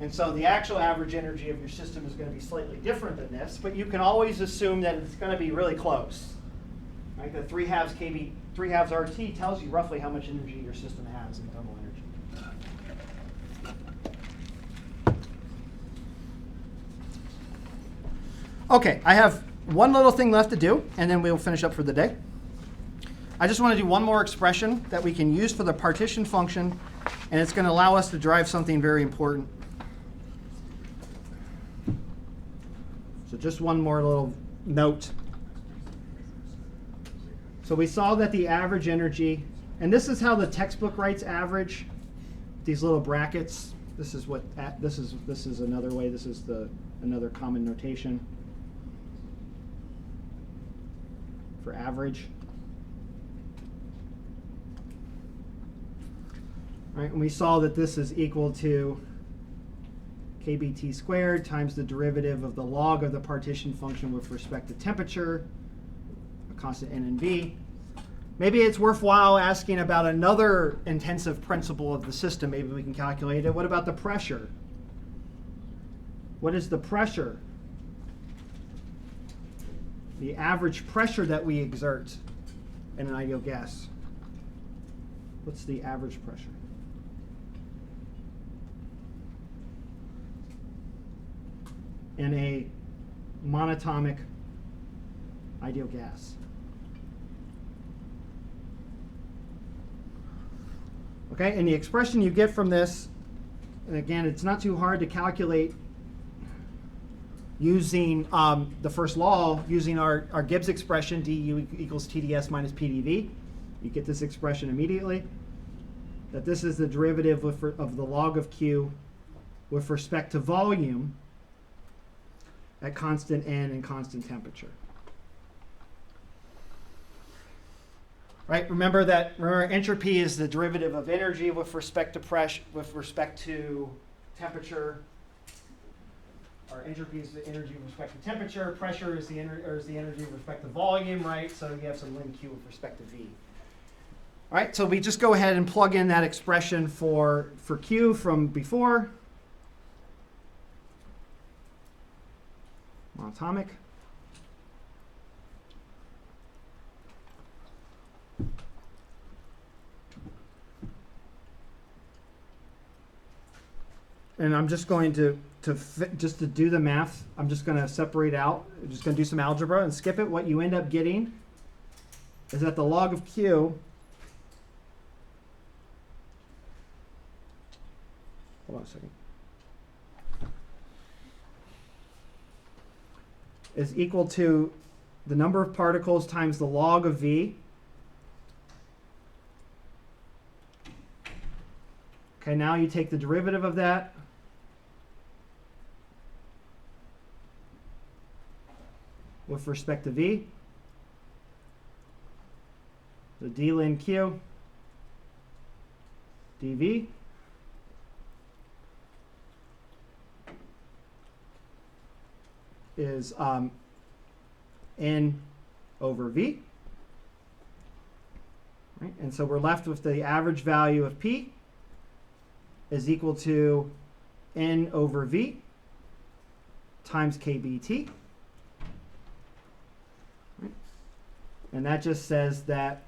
And so the actual average energy of your system is going to be slightly different than this, but you can always assume that it's going to be really close. Right? The 3/2 kV, 3/2 RT tells you roughly how much energy your system has in thermal energy. Okay, I have one little thing left to do, and then we'll finish up for the day. I just want to do one more expression that we can use for the partition function, and it's going to allow us to derive something very important. So just one more little note. So we saw that the average energy, and this is how the textbook writes average, these little brackets. This is what this is another way. This is another common notation for average. Right, and we saw that this is equal to kBT squared times the derivative of the log of the partition function with respect to temperature, a constant n and v. Maybe it's worthwhile asking about another intensive principle of the system. Maybe we can calculate it. What about the pressure? What is the pressure? The average pressure that we exert in an ideal gas. What's the average pressure? In a monatomic ideal gas. Okay, and the expression you get from this, and again, it's not too hard to calculate using the first law, using our Gibbs expression, du equals TdS minus PdV. You get this expression immediately, that this is the derivative of the log of Q with respect to volume at constant n and constant temperature. Right? Remember entropy is the derivative of energy with respect to pressure, with respect to temperature. Or entropy is the energy with respect to temperature. Pressure is the energy with respect to volume, right? So you have some ln Q with respect to V. All right, so we just go ahead and plug in that expression for Q from before. Monatomic. and I'm just going to just to do the math, I'm just going to separate out. I'm just going to do some algebra and skip it. What you end up getting is that the log of Q, hold on a second, is equal to the number of particles times the log of V. Okay, now you take the derivative of that. With respect to V. The d ln Q dV is N over V. Right? And so we're left with the average value of P is equal to N over V times KBT. Right? And that just says that,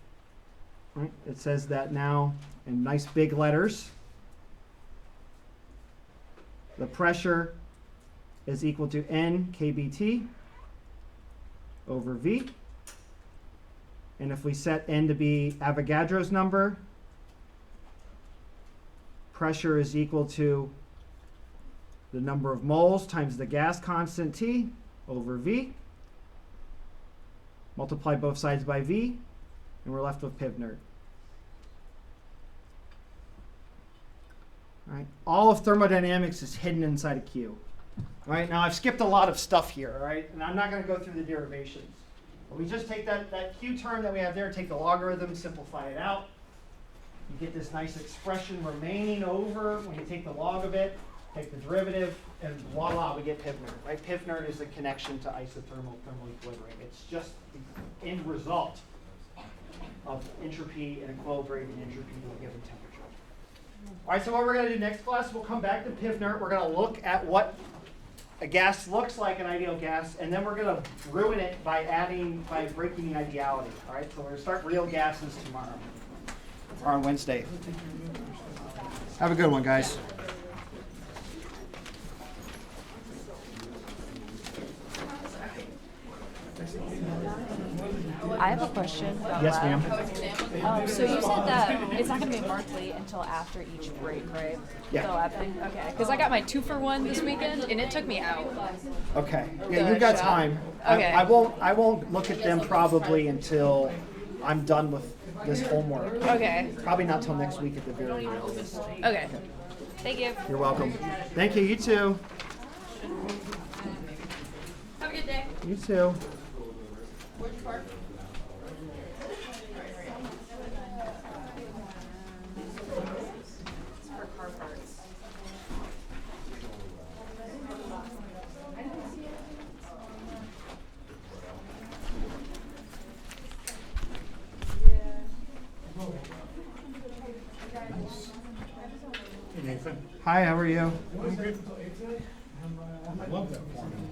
right? It says that now in nice big letters, the pressure is equal to N KBT over V. And if we set N to be Avogadro's number, pressure is equal to the number of moles times the gas constant T over V. Multiply both sides by V, and we're left with Pivnert. All right. All of thermodynamics is hidden inside of Q. All right. Now I've skipped a lot of stuff here, all right? And I'm not going to go through the derivations. But we just take that Q term that we have there, take the logarithm, simplify it out. You get this nice expression remaining over when you take the log of it, take the derivative, and voila, we get Pivnert. Right? Pivnert is the connection to isothermal thermal equilibrium. It's just the end result of entropy and equilibrating entropy to a given temperature. All right, so what we're going to do next class, we'll come back to Pivnert. We're going to look at what a gas looks like, an ideal gas, and then we're going to ruin it by breaking the ideality. All right, so we're going to start real gases tomorrow, or on Wednesday. Have a good one, guys. I have a question about Yes, lab. ma'am. So you said that it's not going to be marked late until after each break, right? Yeah. The lab thing? Okay. Because I got my 2-for-1 this weekend, and it took me out. Okay. Yeah, The you've got shot? time. Okay. I won't look at them probably until I'm done with this homework. Okay. Probably not till next week at the very latest. Okay. Thank you. You're welcome. Thank you. You too. Have a good day. You too. Which part? It's for car parts. Hey Nathan. Hi, how are you? I'm good. I love that formula.